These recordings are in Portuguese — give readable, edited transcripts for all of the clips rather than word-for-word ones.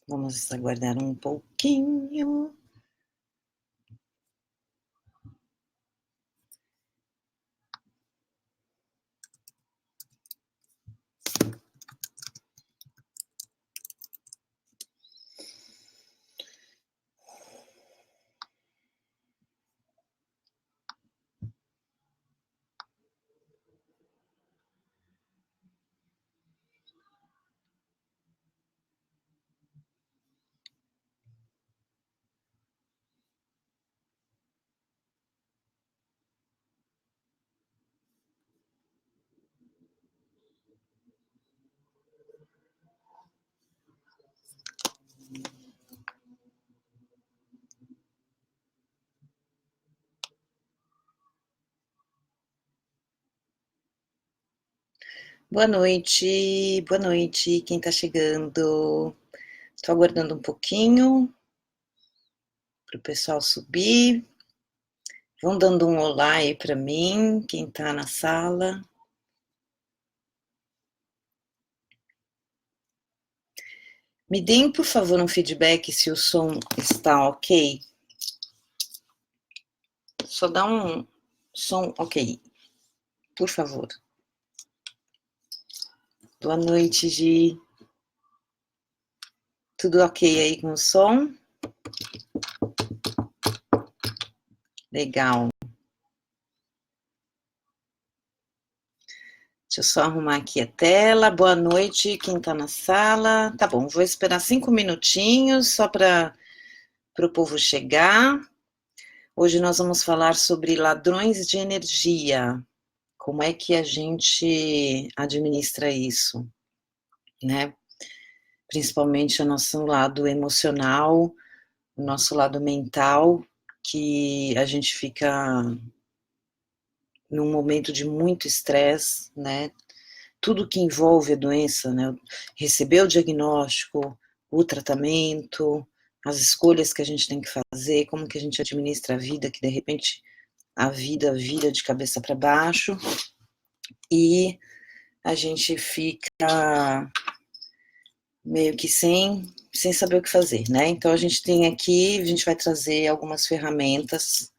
Vamos aguardar um pouquinho. Boa noite, quem tá chegando. Estou aguardando um pouquinho para o pessoal subir. Vão dando um olá aí para mim, quem tá na sala. Me deem, por favor, um feedback se o som está ok. Só dá um som ok, por favor. Boa noite, Gi. Tudo ok aí com o som? Legal. Deixa eu só arrumar aqui a tela. Boa noite, quem tá na sala. Tá bom, vou esperar 5 minutinhos só para o povo chegar. Hoje nós vamos falar sobre ladrões de energia. Como é que a gente administra isso, né? Principalmente o nosso lado emocional, o nosso lado mental, que a gente fica num momento de muito estresse, né? Tudo que envolve a doença, né? Receber o diagnóstico, o tratamento, as escolhas que a gente tem que fazer, como que a gente administra a vida, que de repente a vida vira de cabeça para baixo e a gente fica meio que sem saber o que fazer, né? Então a gente tem aqui, a gente vai trazer algumas ferramentas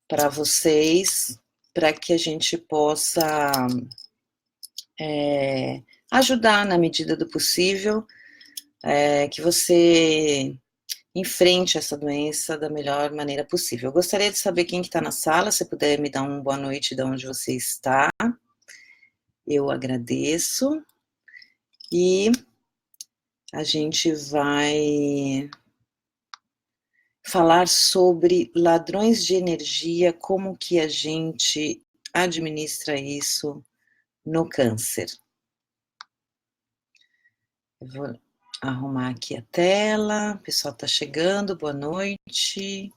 para vocês, para que a gente possa ajudar na medida do possível, que você enfrente essa doença da melhor maneira possível. Eu gostaria de saber quem que está na sala, se puder me dar uma boa noite de onde você está, eu agradeço, e a gente vai falar sobre ladrões de energia, como que a gente administra isso no câncer. Eu vou arrumar aqui a tela, o pessoal está chegando, boa noite.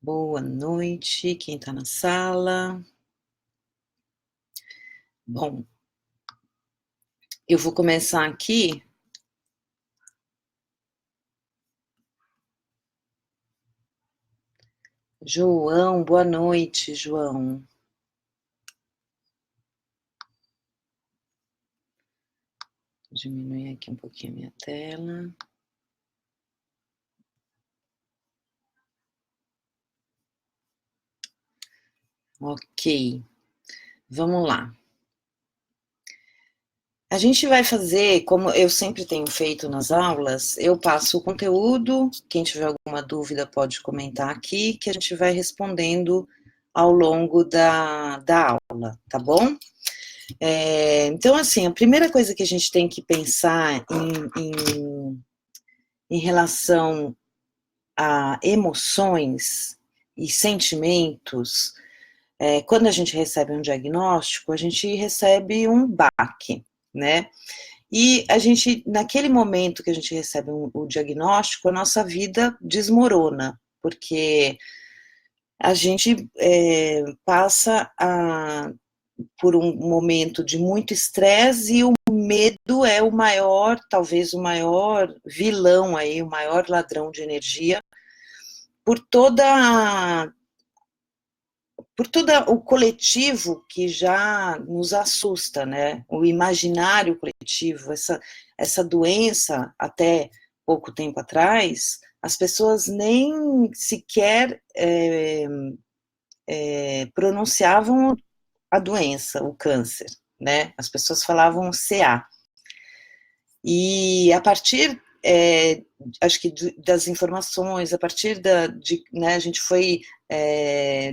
Boa noite, quem está na sala. Bom, eu vou começar aqui. João, boa noite, João. Vou diminuir aqui um pouquinho a minha tela. Ok, vamos lá. A gente vai fazer, como eu sempre tenho feito nas aulas, eu passo o conteúdo, quem tiver alguma dúvida pode comentar aqui, que a gente vai respondendo ao longo da aula, tá bom? Então, assim, a primeira coisa que a gente tem que pensar em relação a emoções e sentimentos, quando a gente recebe um diagnóstico, a gente recebe um baque, né? E a gente, naquele momento que a gente recebe o diagnóstico, a nossa vida desmorona, porque a gente passa por um momento de muito estresse e o medo é o maior, talvez o maior vilão aí, o maior ladrão de energia, por por todo o coletivo que já nos assusta, né? O imaginário coletivo, essa doença, até pouco tempo atrás, as pessoas nem sequer pronunciavam a doença, o câncer, né? As pessoas falavam CA. E a partir, acho que das informações, a partir né, a gente foi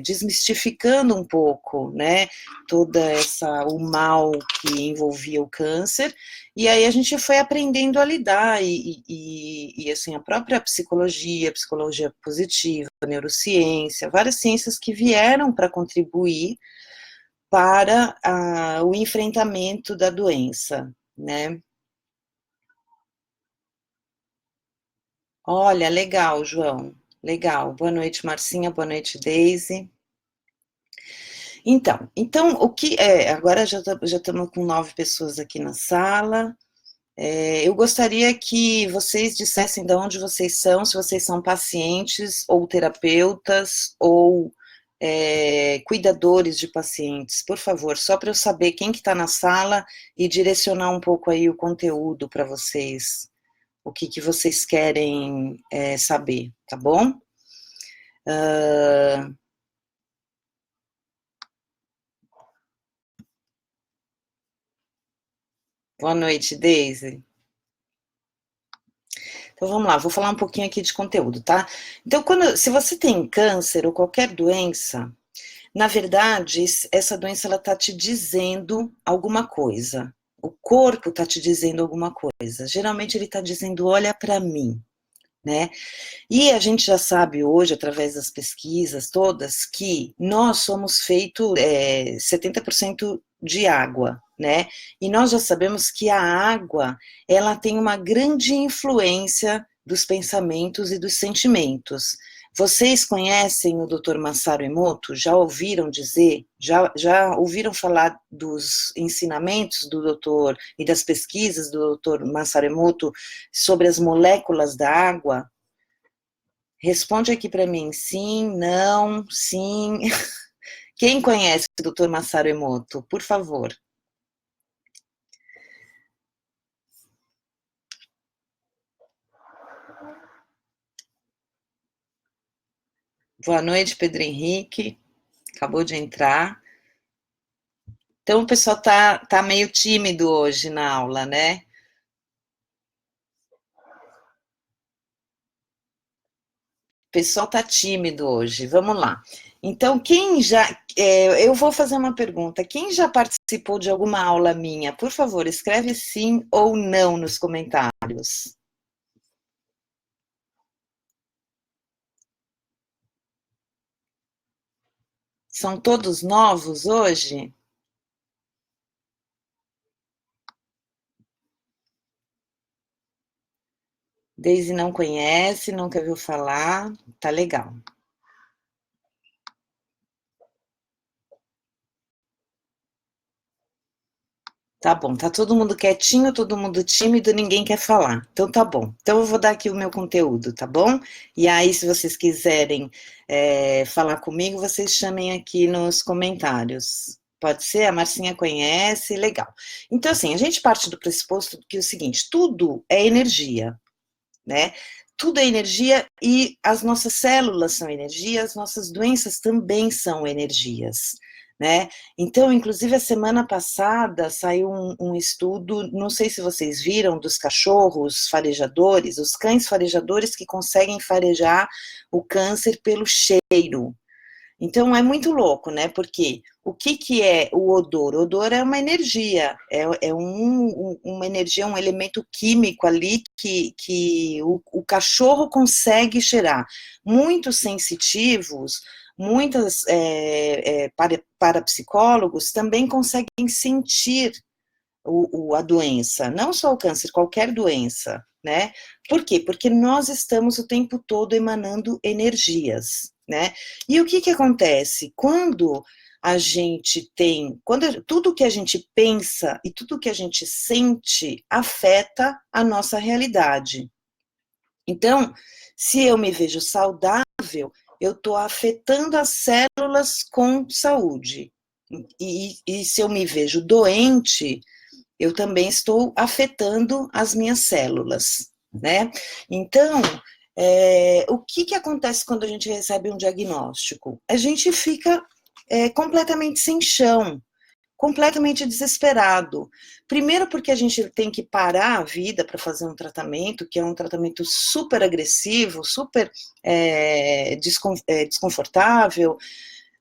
desmistificando um pouco, né, o mal que envolvia o câncer, e aí a gente foi aprendendo a lidar, e assim, a própria psicologia positiva, a neurociência, várias ciências que vieram para contribuir para o enfrentamento da doença, né. Olha, legal, João. Legal. Boa noite, Marcinha. Boa noite, Deise. Então o que agora já estamos com 9 pessoas aqui na sala. Eu gostaria que vocês dissessem de onde vocês são, se vocês são pacientes ou terapeutas ou cuidadores de pacientes, por favor, só para eu saber quem que está na sala e direcionar um pouco aí o conteúdo para vocês. O que vocês querem saber, tá bom? Boa noite, Deise. Então vamos lá, vou falar um pouquinho aqui de conteúdo, tá? Então, se você tem câncer ou qualquer doença, na verdade, essa doença ela tá te dizendo alguma coisa. O corpo tá te dizendo alguma coisa. Geralmente ele está dizendo, olha para mim, né? E a gente já sabe hoje, através das pesquisas todas, que nós somos feitos 70% de água, né? E nós já sabemos que a água, ela tem uma grande influência dos pensamentos e dos sentimentos. Vocês conhecem o Dr. Masaru Emoto? Já ouviram dizer? Já ouviram falar dos ensinamentos do doutor e das pesquisas do Dr. Masaru Emoto sobre as moléculas da água? Responde aqui para mim, sim, não, sim. Quem conhece o Dr. Masaru Emoto, por favor? Boa noite, Pedro Henrique. Acabou de entrar. Então, o pessoal tá meio tímido hoje na aula, né? O pessoal tá tímido hoje. Vamos lá. Então, eu vou fazer uma pergunta. Quem já participou de alguma aula minha, por favor, escreve sim ou não nos comentários. São todos novos hoje? Daisy não conhece, nunca viu falar, tá legal. Tá bom, tá todo mundo quietinho, todo mundo tímido, ninguém quer falar. Então tá bom. Então eu vou dar aqui o meu conteúdo, tá bom? E aí, se vocês quiserem falar comigo, vocês chamem aqui nos comentários. Pode ser? A Marcinha conhece, legal. Então, assim, a gente parte do pressuposto que é o seguinte: tudo é energia, né? Tudo é energia e as nossas células são energia, as nossas doenças também são energias, né? Então, inclusive, a semana passada saiu um estudo, não sei se vocês viram, dos cachorros farejadores, os cães farejadores que conseguem farejar o câncer pelo cheiro. Então é muito louco, né? Porque o que é o odor? O odor é uma energia, uma energia, um elemento químico ali que o cachorro consegue cheirar. Muitos sensitivos, muitos parapsicólogos também conseguem sentir a doença, não só o câncer, qualquer doença, né? Por quê? Porque nós estamos o tempo todo emanando energias, né? E o que acontece? Quando tudo que a gente pensa e tudo que a gente sente afeta a nossa realidade. Então, se eu me vejo saudável, eu estou afetando as células com saúde. E se eu me vejo doente, eu também estou afetando as minhas células, né? Então, o que acontece quando a gente recebe um diagnóstico? A gente fica completamente sem chão, completamente desesperado. Primeiro porque a gente tem que parar a vida para fazer um tratamento, que é um tratamento super agressivo, super desconfortável,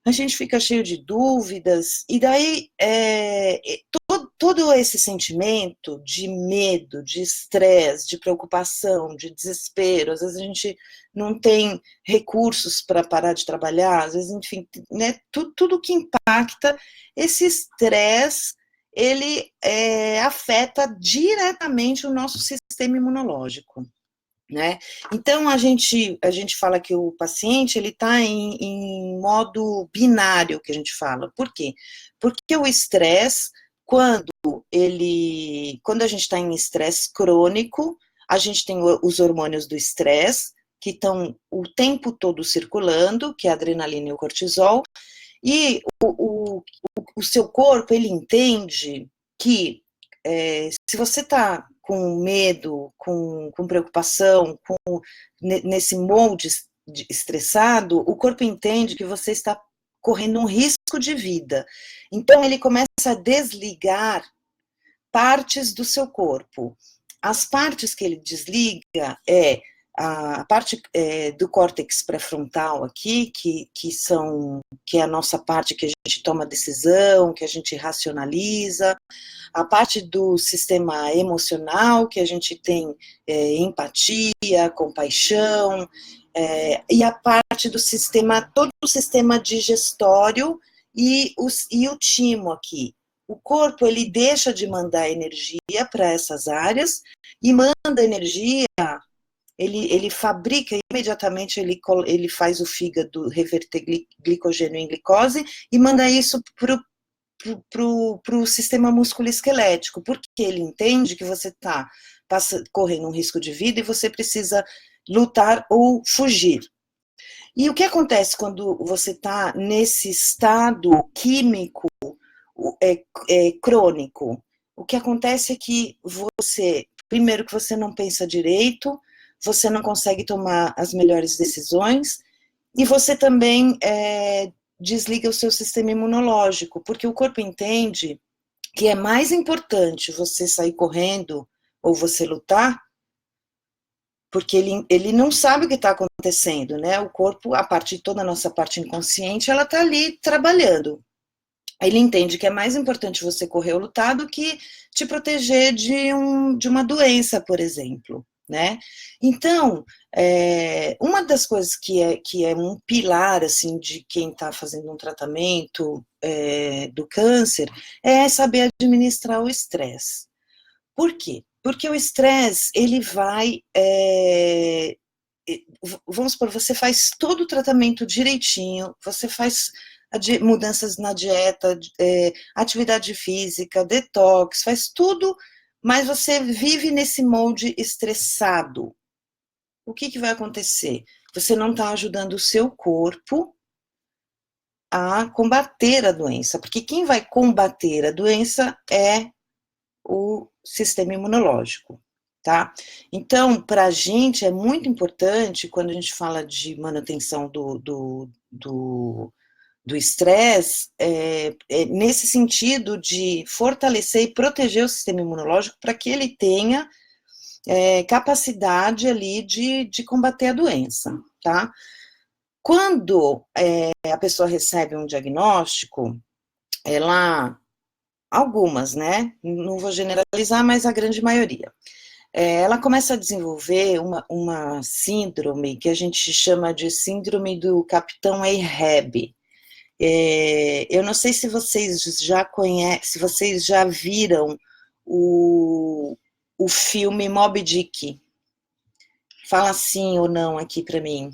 a gente fica cheio de dúvidas, e daí todo esse sentimento de medo, de estresse, de preocupação, de desespero, às vezes a gente não tem recursos para parar de trabalhar, às vezes, enfim, né, tudo que impacta, esse estresse, ele afeta diretamente o nosso sistema imunológico. Né? Então, a gente fala que o paciente ele está em modo binário, que a gente fala. Por quê? Porque o estresse, quando a gente está em estresse crônico, a gente tem os hormônios do estresse, que estão o tempo todo circulando, que é a adrenalina e o cortisol, e o seu corpo, ele entende que se você está com medo, com preocupação, nesse molde estressado, o corpo entende que você está correndo um risco de vida. Então, ele começa a desligar partes do seu corpo. As partes que ele desliga a parte do córtex pré-frontal aqui, que é a nossa parte que a gente toma decisão, que a gente racionaliza, a parte do sistema emocional, que a gente tem empatia, compaixão, e a parte do sistema, todo o sistema digestório e o timo aqui. O corpo, ele deixa de mandar energia para essas áreas e manda energia, ele fabrica imediatamente, ele faz o fígado reverter glicogênio em glicose e manda isso para o sistema musculoesquelético, porque ele entende que você está correndo um risco de vida e você precisa lutar ou fugir. E o que acontece quando você está nesse estado químico crônico? O que acontece é que primeiro que você não pensa direito, você não consegue tomar as melhores decisões, e você também desliga o seu sistema imunológico, porque o corpo entende que é mais importante você sair correndo ou você lutar, porque ele não sabe o que está acontecendo, né? O corpo, toda a nossa parte inconsciente, ela está ali trabalhando. Ele entende que é mais importante você correr ou lutar do que te proteger de uma doença, por exemplo, né? Então, uma das coisas que é um pilar, assim, de quem está fazendo um tratamento do câncer, é saber administrar o estresse. Por quê? Porque o estresse, ele vai... vamos supor, você faz todo o tratamento direitinho, você faz mudanças na dieta, atividade física, detox, faz tudo, mas você vive nesse molde estressado. O que vai acontecer? Você não está ajudando o seu corpo a combater a doença, porque quem vai combater a doença é o sistema imunológico, tá? Então, para a gente é muito importante, quando a gente fala de manutenção do estresse, nesse sentido de fortalecer e proteger o sistema imunológico para que ele tenha capacidade ali de combater a doença, tá? Quando a pessoa recebe um diagnóstico, algumas, né? Não vou generalizar, mas a grande maioria. Ela começa a desenvolver uma síndrome que a gente chama de síndrome do Capitão Ahab. Eu não sei se vocês já conhecem, se vocês já viram o filme Moby Dick. Fala sim ou não aqui para mim.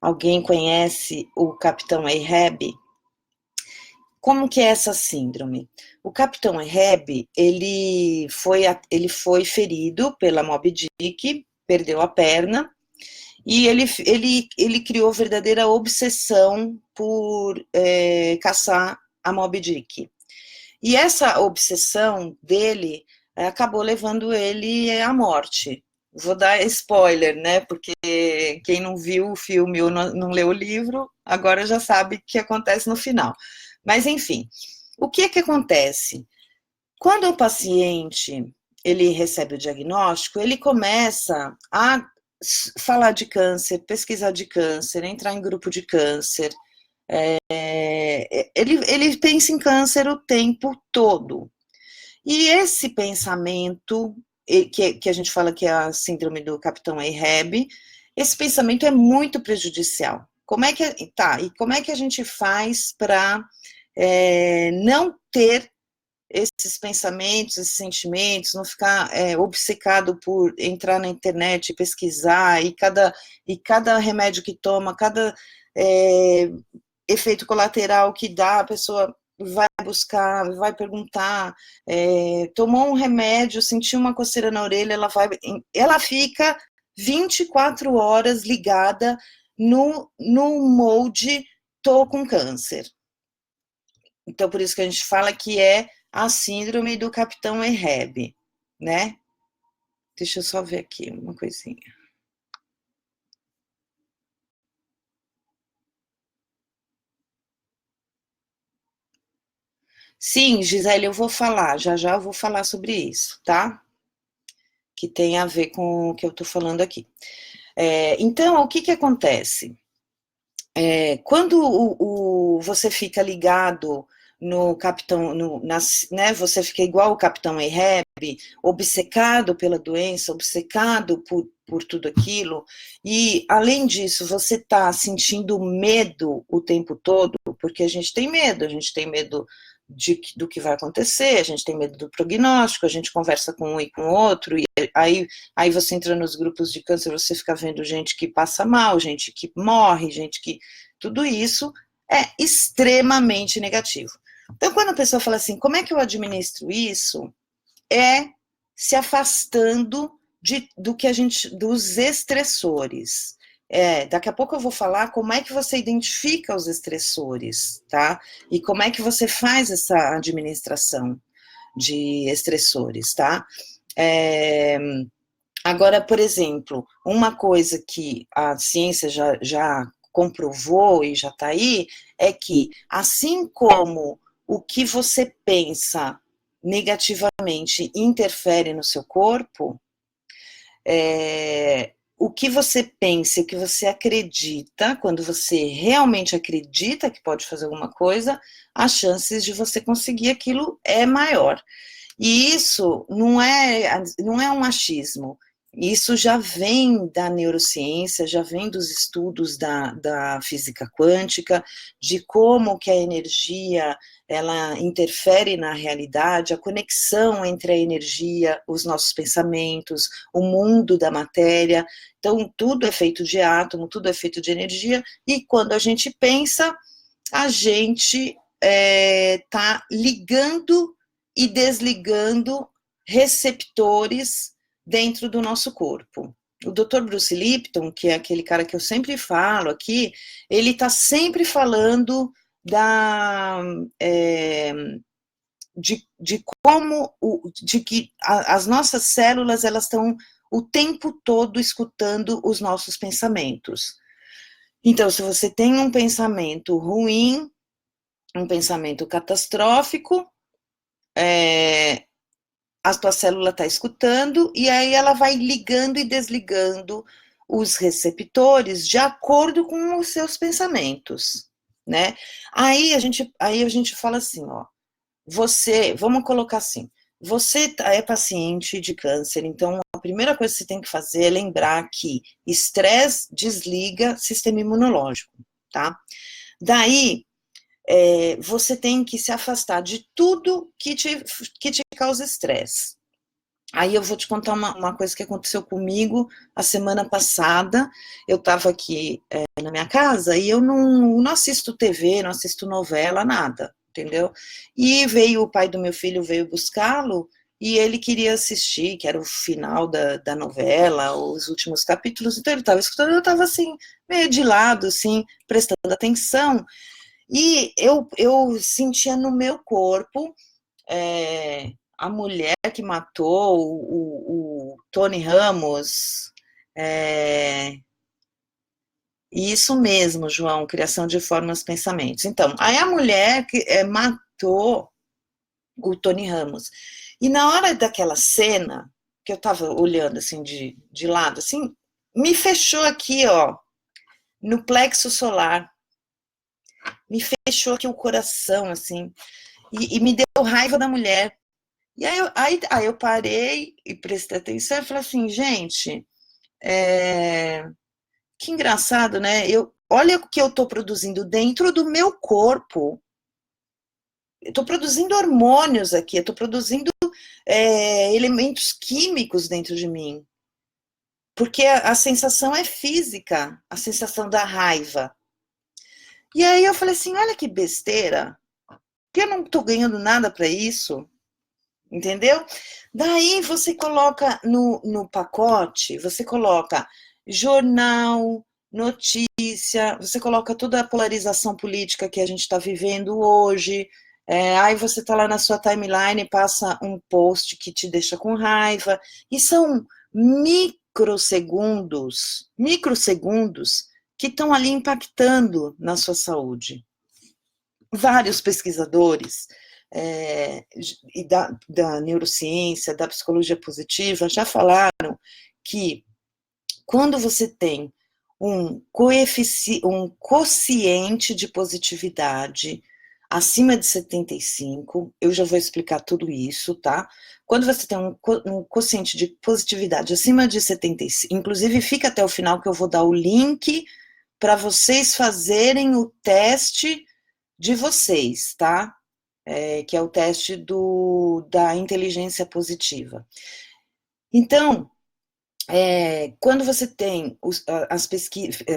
Alguém conhece o Capitão Ahab? Como que é essa síndrome? O Capitão Ahab, ele foi ferido pela Moby Dick, perdeu a perna, e ele criou verdadeira obsessão por caçar a Moby Dick. E essa obsessão dele acabou levando ele à morte. Vou dar spoiler, né? Porque quem não viu o filme ou não leu o livro, agora já sabe o que acontece no final. Mas, enfim, o que acontece? Quando o paciente ele recebe o diagnóstico, ele começa a falar de câncer, pesquisar de câncer, entrar em grupo de câncer. Ele pensa em câncer o tempo todo. E esse pensamento, que a gente fala que é a síndrome do Capitão Ahab, esse pensamento é muito prejudicial. E como é que a gente faz para não ter esses pensamentos, esses sentimentos, não ficar obcecado por entrar na internet e pesquisar, e cada remédio que toma, cada efeito colateral que dá, a pessoa vai buscar, vai perguntar, tomou um remédio, sentiu uma coceira na orelha, ela fica 24 horas ligada no mode tô com câncer. Então, por isso que a gente fala que é a síndrome do Capitão Ahab, né? Deixa eu só ver aqui uma coisinha. Sim, Gisele, eu vou falar, já eu vou falar sobre isso, tá? Que tem a ver com o que eu tô falando aqui. Então, o que acontece? Quando você fica ligado no Capitão, né, você fica igual o Capitão Ahab, obcecado pela doença, obcecado por tudo aquilo, e além disso, você está sentindo medo o tempo todo, porque a gente tem medo do que vai acontecer, a gente tem medo do prognóstico, a gente conversa com um e com o outro, e aí você entra nos grupos de câncer, você fica vendo gente que passa mal, gente que morre, gente que... Tudo isso é extremamente negativo. Então, quando a pessoa fala assim, como é que eu administro isso? É se afastando dos estressores. Daqui a pouco eu vou falar como é que você identifica os estressores, tá? E como é que você faz essa administração de estressores, tá? Agora, por exemplo, uma coisa que a ciência já comprovou e já está aí, é que assim como o que você pensa negativamente interfere no seu corpo, o que você pensa, o que você acredita, quando você realmente acredita que pode fazer alguma coisa, as chances de você conseguir aquilo é maior. E isso não é um achismo, isso já vem da neurociência, já vem dos estudos da física quântica, de como que a energia, ela interfere na realidade, a conexão entre a energia, os nossos pensamentos, o mundo da matéria. Então, tudo é feito de átomo, tudo é feito de energia, e quando a gente pensa, a gente está ligando e desligando receptores dentro do nosso corpo. O Dr. Bruce Lipton, que é aquele cara que eu sempre falo aqui, ele está sempre falando de que as nossas células, elas estão o tempo todo escutando os nossos pensamentos. Então, se você tem um pensamento ruim, um pensamento catastrófico, a tua célula está escutando, e aí ela vai ligando e desligando os receptores de acordo com os seus pensamentos, né? Aí a gente fala assim, ó, vamos colocar assim, você é paciente de câncer, então a primeira coisa que você tem que fazer é lembrar que estresse desliga sistema imunológico, tá? Daí, você tem que se afastar de tudo que te causa estresse. Aí eu vou te contar uma coisa que aconteceu comigo a semana passada. Eu estava aqui na minha casa e eu não assisto TV, não assisto novela, nada, entendeu? E veio o pai do meu filho, veio buscá-lo, e ele queria assistir, que era o final da novela, os últimos capítulos, então ele estava escutando, eu estava assim, meio de lado, assim, prestando atenção, e eu sentia no meu corpo a mulher que matou o Tony Ramos, isso mesmo, João, criação de formas, pensamentos. Então, aí a mulher que matou o Tony Ramos. E na hora daquela cena, que eu estava olhando assim de lado, assim, me fechou aqui, ó, no plexo solar. Me fechou aqui o coração, assim, e me deu raiva da mulher. E aí eu parei e prestei atenção e falei assim, gente, que engraçado, né? Olha o que eu estou produzindo dentro do meu corpo. Eu estou produzindo hormônios aqui, eu estou produzindo elementos químicos dentro de mim. Porque a sensação é física, a sensação da raiva. E aí eu falei assim, olha que besteira, que eu não estou ganhando nada para isso, entendeu? Daí você coloca no pacote, você coloca jornal, notícia, você coloca toda a polarização política que a gente está vivendo hoje, aí você está lá na sua timeline e passa um post que te deixa com raiva, e são microsegundos que estão ali impactando na sua saúde. Vários pesquisadores e da neurociência, da psicologia positiva, já falaram que quando você tem um quociente de positividade acima de 75, eu já vou explicar tudo isso, tá? Quando você tem um quociente de positividade acima de 75, inclusive fica até o final que eu vou dar o link para vocês fazerem o teste de vocês, tá? Que é o teste da inteligência positiva. Então, quando você tem,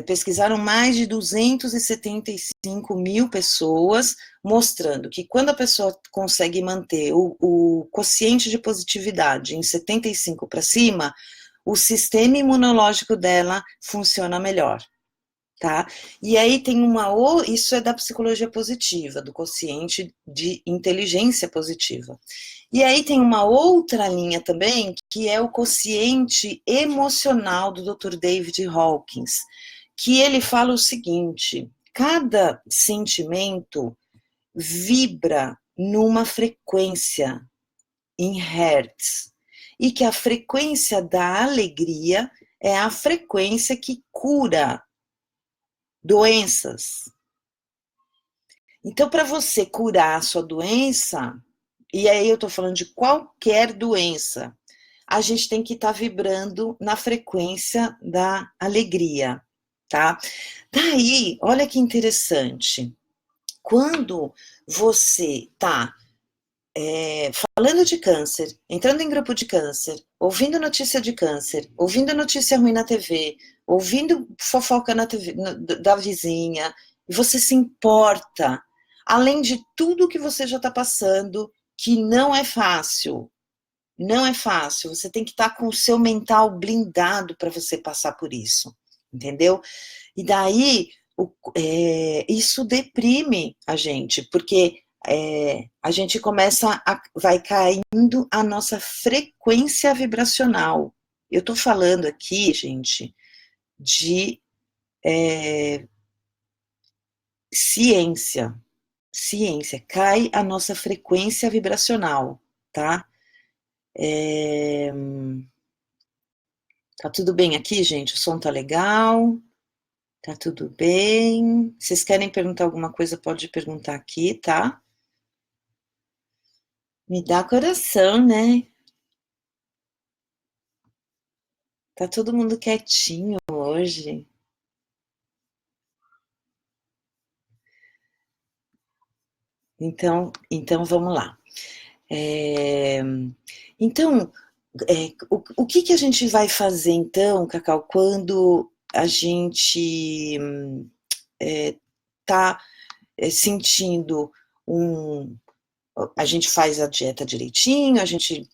pesquisaram mais de 275 mil pessoas, mostrando que quando a pessoa consegue manter o quociente de positividade em 75 para cima, o sistema imunológico dela funciona melhor. Tá? E aí tem isso é da psicologia positiva, do quociente de inteligência positiva. E aí tem uma outra linha também, que é o quociente emocional do Dr. David Hawkins, que ele fala o seguinte: cada sentimento vibra numa frequência em hertz, e que a frequência da alegria é a frequência que cura doenças. Então, para você curar a sua doença, e aí eu estou falando de qualquer doença, a gente tem que estar vibrando na frequência da alegria, tá? Daí, olha que interessante, quando você está falando de câncer, entrando em grupo de câncer, ouvindo notícia de câncer, ouvindo notícia ruim na TV, ouvindo fofoca na TV, da vizinha, e você se importa, além de tudo que você já está passando, que não é fácil, você tem que estar com o seu mental blindado para você passar por isso, entendeu? E daí, isso deprime a gente, porque a gente vai caindo a nossa frequência vibracional. Eu estou falando aqui, gente, de ciência. Ciência, cai a nossa frequência vibracional, tá? Tá tudo bem aqui, gente? O som tá legal? Tá tudo bem? Vocês querem perguntar alguma coisa, pode perguntar aqui, tá? Me dá coração, né? Tá todo mundo quietinho hoje. Então vamos lá. Então, o que a gente vai fazer então, Cacau, quando a gente está sentindo a gente faz a dieta direitinho, a gente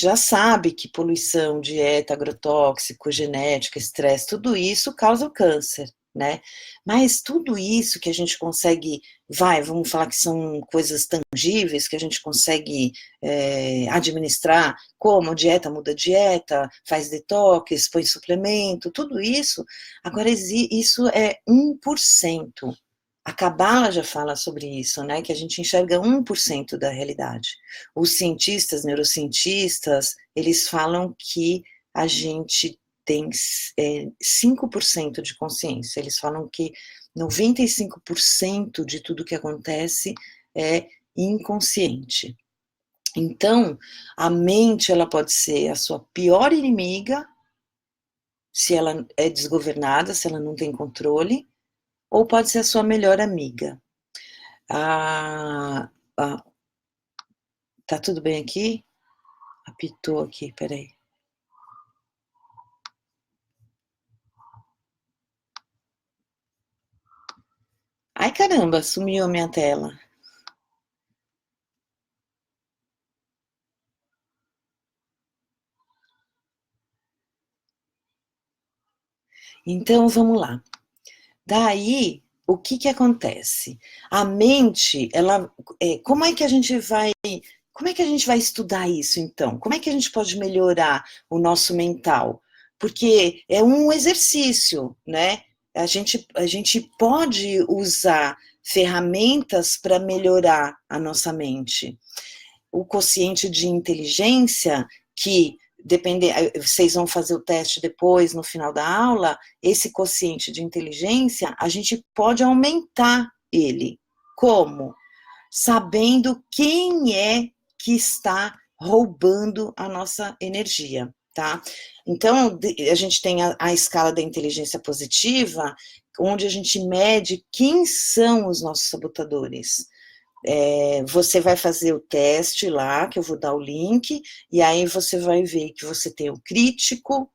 já sabe que poluição, dieta, agrotóxico, genética, estresse, tudo isso causa o câncer, né? Mas tudo isso que a gente consegue, vamos falar que são coisas tangíveis, que a gente consegue administrar, como dieta muda dieta, faz detox, põe suplemento, tudo isso, agora isso é 1%. A Cabala já fala sobre isso, né, que a gente enxerga 1% da realidade. Os cientistas, neurocientistas, eles falam que a gente tem 5% de consciência. Eles falam que 95% de tudo que acontece é inconsciente. Então, a mente, ela pode ser a sua pior inimiga, se ela é desgovernada, se ela não tem controle, ou pode ser a sua melhor amiga. Tá tudo bem aqui? Apitou aqui, peraí. Ai, caramba, sumiu a minha tela. Então, vamos lá. Daí, o que acontece? A mente, ela, como é que a gente vai estudar isso, então? Como é que a gente pode melhorar o nosso mental? Porque é um exercício, né? A gente pode usar ferramentas para melhorar a nossa mente. O quociente de inteligência, que vocês vão fazer o teste depois, no final da aula, esse quociente de inteligência, a gente pode aumentar ele. Como? Sabendo quem é que está roubando a nossa energia, tá? Então, a gente tem a escala da inteligência positiva, onde a gente mede quem são os nossos sabotadores. Você vai fazer o teste lá, que eu vou dar o link, e aí você vai ver que você tem o crítico,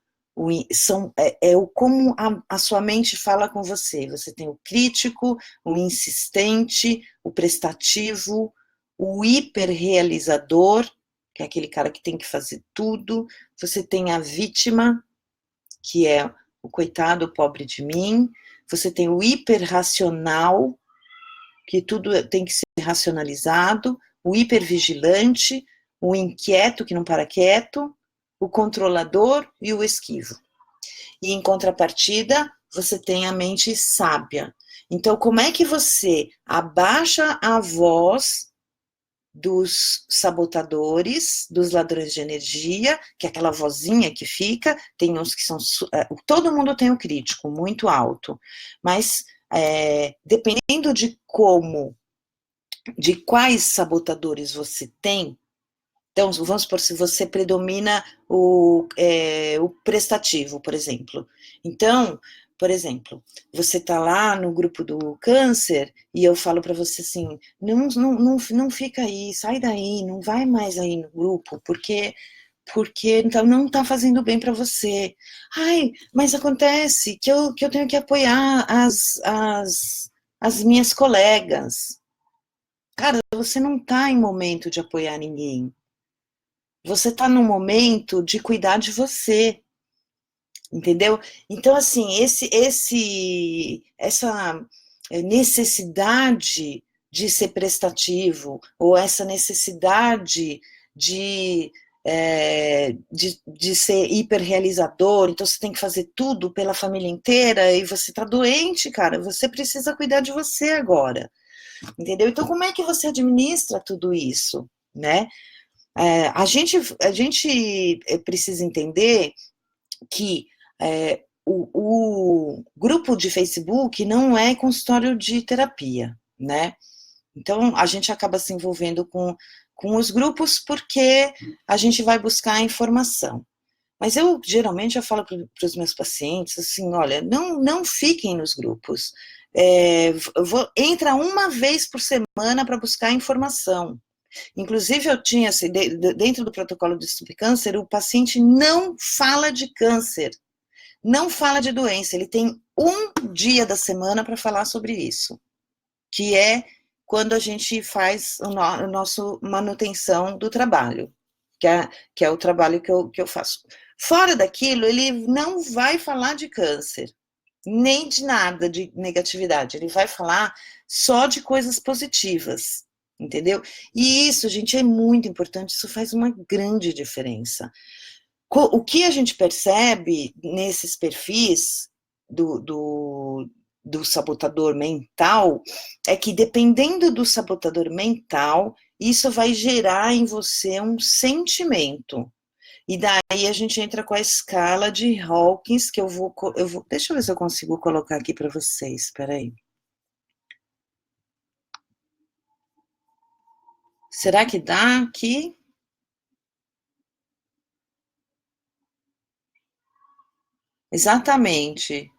como a sua mente fala com você. Você tem o crítico, o insistente, o prestativo, o hiperrealizador, que é aquele cara que tem que fazer tudo. Você tem a vítima, que é o coitado, o pobre de mim. Você tem o hiperracional, que tudo tem que ser racionalizado, o hipervigilante, o inquieto que não para quieto, o controlador e o esquivo. E em contrapartida, você tem a mente sábia. Então, como é que você abaixa a voz dos sabotadores, dos ladrões de energia, que é aquela vozinha que fica, tem uns que são... todo mundo tem o crítico, muito alto, mas dependendo de quais sabotadores você tem, então, vamos supor, se você predomina o prestativo, por exemplo. Então, por exemplo, você está lá no grupo do câncer e eu falo para você assim, não fica aí, sai daí, não vai mais aí no grupo, porque então não está fazendo bem para você. Ai, mas acontece que eu tenho que apoiar as minhas colegas. Cara, você não está em momento de apoiar ninguém. Você está no momento de cuidar de você, entendeu? Então, assim, essa necessidade de ser prestativo, ou essa necessidade de ser hiperrealizador, então você tem que fazer tudo pela família inteira, e você está doente, cara, você precisa cuidar de você agora, entendeu? Então, como é que você administra tudo isso, né? A gente precisa entender que o grupo de Facebook não é consultório de terapia, né? Então, a gente acaba se envolvendo com os grupos porque a gente vai buscar informação. Mas geralmente, eu falo para os meus pacientes, assim, olha, não fiquem nos grupos. Entra uma vez por semana para buscar informação. Inclusive, eu tinha, assim, dentro do protocolo de Stop Câncer, o paciente não fala de câncer, não fala de doença, ele tem um dia da semana para falar sobre isso, que é quando a gente faz a nossa manutenção do trabalho, que é o trabalho que eu faço. Fora daquilo, ele não vai falar de câncer, nem de nada de negatividade, ele vai falar só de coisas positivas, entendeu? E isso, gente, é muito importante, isso faz uma grande diferença. O que a gente percebe nesses perfis do sabotador mental é que, dependendo do sabotador mental, isso vai gerar em você um sentimento. E daí a gente entra com a escala de Hawkins, que eu vou deixa eu ver se eu consigo colocar aqui para vocês, espera aí. Será que dá aqui? Exatamente.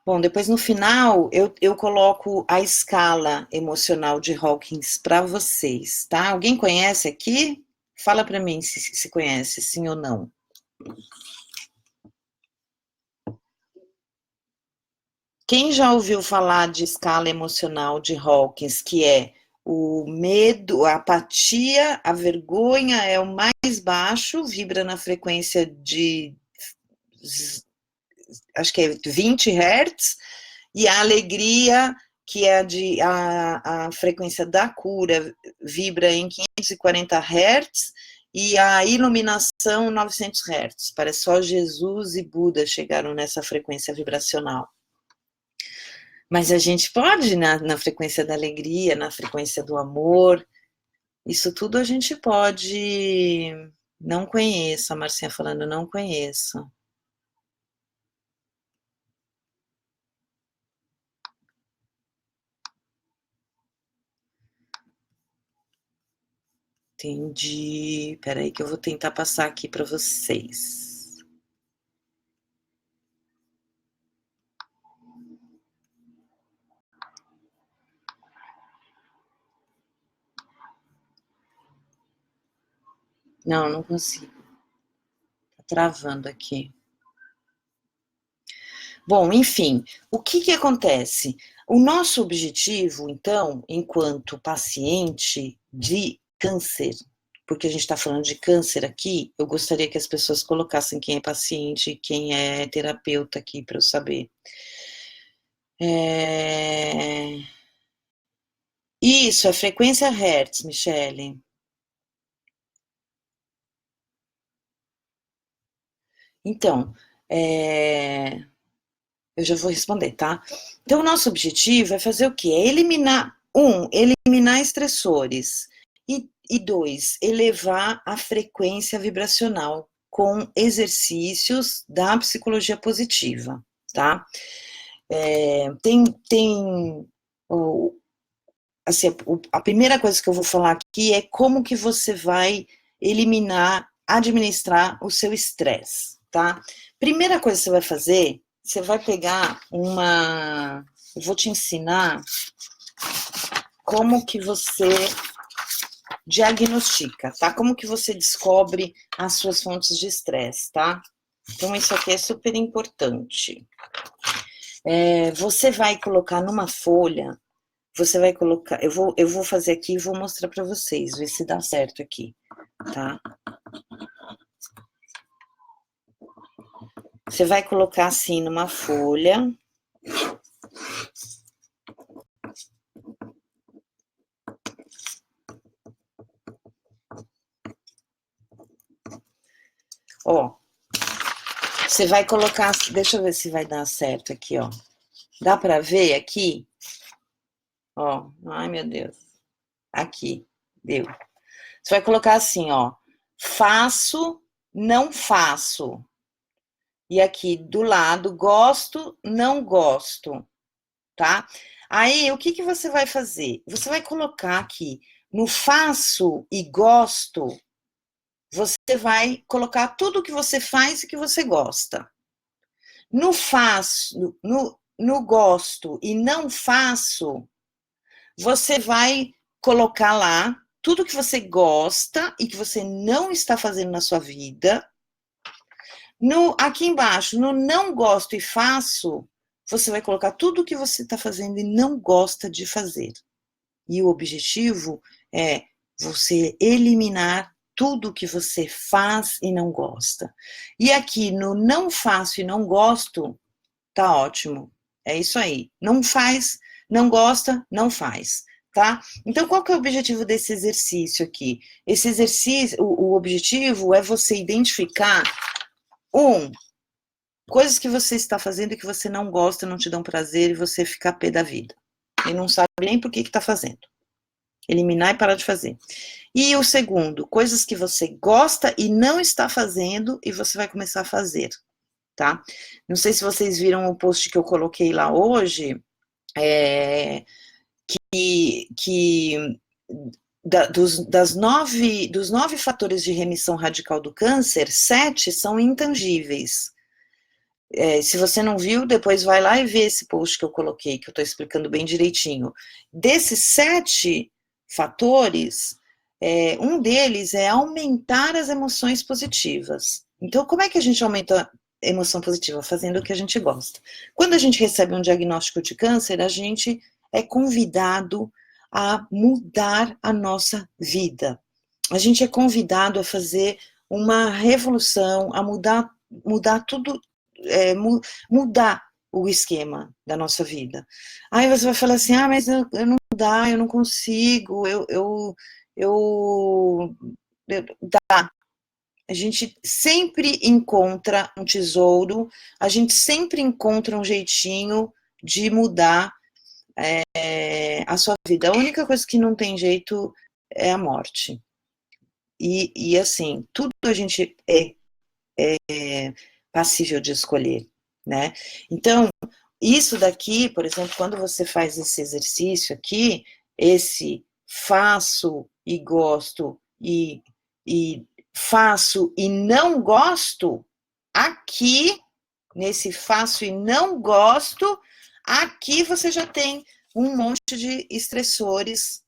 Bom, depois no final eu coloco a escala emocional de Hawkins para vocês, tá? Alguém conhece aqui? Fala para mim se conhece, sim ou não. Quem já ouviu falar de escala emocional de Hawkins, que é o medo, a apatia, a vergonha é o mais baixo, vibra na frequência de, acho que é 20 Hz, e a alegria, que é a frequência da cura, vibra em 540 Hz, e a iluminação 900 Hz. Parece só Jesus e Buda chegaram nessa frequência vibracional. Mas a gente pode, na frequência da alegria, na frequência do amor, isso tudo a gente pode. Não conheço, a Marcinha falando, não conheço. Entendi. Peraí que eu vou tentar passar aqui para vocês. Não, não consigo. Tá travando aqui. Bom, enfim, o que acontece? O nosso objetivo, então, enquanto paciente de câncer, porque a gente está falando de câncer aqui, eu gostaria que as pessoas colocassem quem é paciente e quem é terapeuta aqui para eu saber. Isso, é frequência Hertz, Michele. Então, eu já vou responder, tá? Então, o nosso objetivo é fazer o quê? É eliminar estressores. E dois, elevar a frequência vibracional com exercícios da psicologia positiva, tá? Assim, a primeira coisa que eu vou falar aqui é como que você vai eliminar, administrar o seu estresse, tá? Primeira coisa que você vai fazer, você vai pegar eu vou te ensinar como que você diagnostica, tá? Como que você descobre as suas fontes de estresse, tá? Então, isso aqui é super importante. Você vai colocar numa folha, você vai colocar, eu vou fazer aqui e vou mostrar para vocês, ver se dá certo aqui, tá? Você vai colocar assim numa folha. Ó, você vai colocar, deixa eu ver se vai dar certo aqui, ó. Dá para ver aqui? Ó, ai meu Deus. Aqui, deu. Você vai colocar assim, ó. Faço, não faço. E aqui do lado, gosto, não gosto, tá? Aí, o que você vai fazer? Você vai colocar aqui no faço e gosto, você vai colocar tudo que você faz e que você gosta. No faço, no gosto e não faço, você vai colocar lá tudo que você gosta e que você não está fazendo na sua vida, Aqui embaixo, no não gosto e faço, você vai colocar tudo o que você está fazendo e não gosta de fazer. E o objetivo é você eliminar tudo que você faz e não gosta. E aqui no não faço e não gosto, tá ótimo. É isso aí. Não faz, não gosta, não faz, tá? Então, qual que é o objetivo desse exercício aqui? Esse exercício, o objetivo é você identificar, coisas que você está fazendo e que você não gosta, não te dão prazer e você fica a pé da vida. E não sabe nem por que está fazendo. Eliminar e parar de fazer. E o segundo, coisas que você gosta e não está fazendo e você vai começar a fazer, tá? Não sei se vocês viram o post que eu coloquei lá hoje, dos 9 fatores de remissão radical do câncer, 7 são intangíveis. Se você não viu, depois vai lá e vê esse post que eu coloquei, que eu estou explicando bem direitinho. Desses 7 fatores, um deles é aumentar as emoções positivas. Então, como é que a gente aumenta a emoção positiva? Fazendo o que a gente gosta. Quando a gente recebe um diagnóstico de câncer, a gente é convidado a mudar a nossa vida. A gente é convidado a fazer uma revolução, a mudar tudo, mudar o esquema da nossa vida. Aí você vai falar assim, mas eu não dá, eu não consigo, dá. A gente sempre encontra um tesouro, a gente sempre encontra um jeitinho de mudar a sua vida. A única coisa que não tem jeito é a morte. E assim, tudo a gente é passível de escolher, né? Então, isso daqui, por exemplo, quando você faz esse exercício aqui, esse faço e gosto e faço e não gosto, aqui, nesse faço e não gosto, aqui você já tem um monte de estressores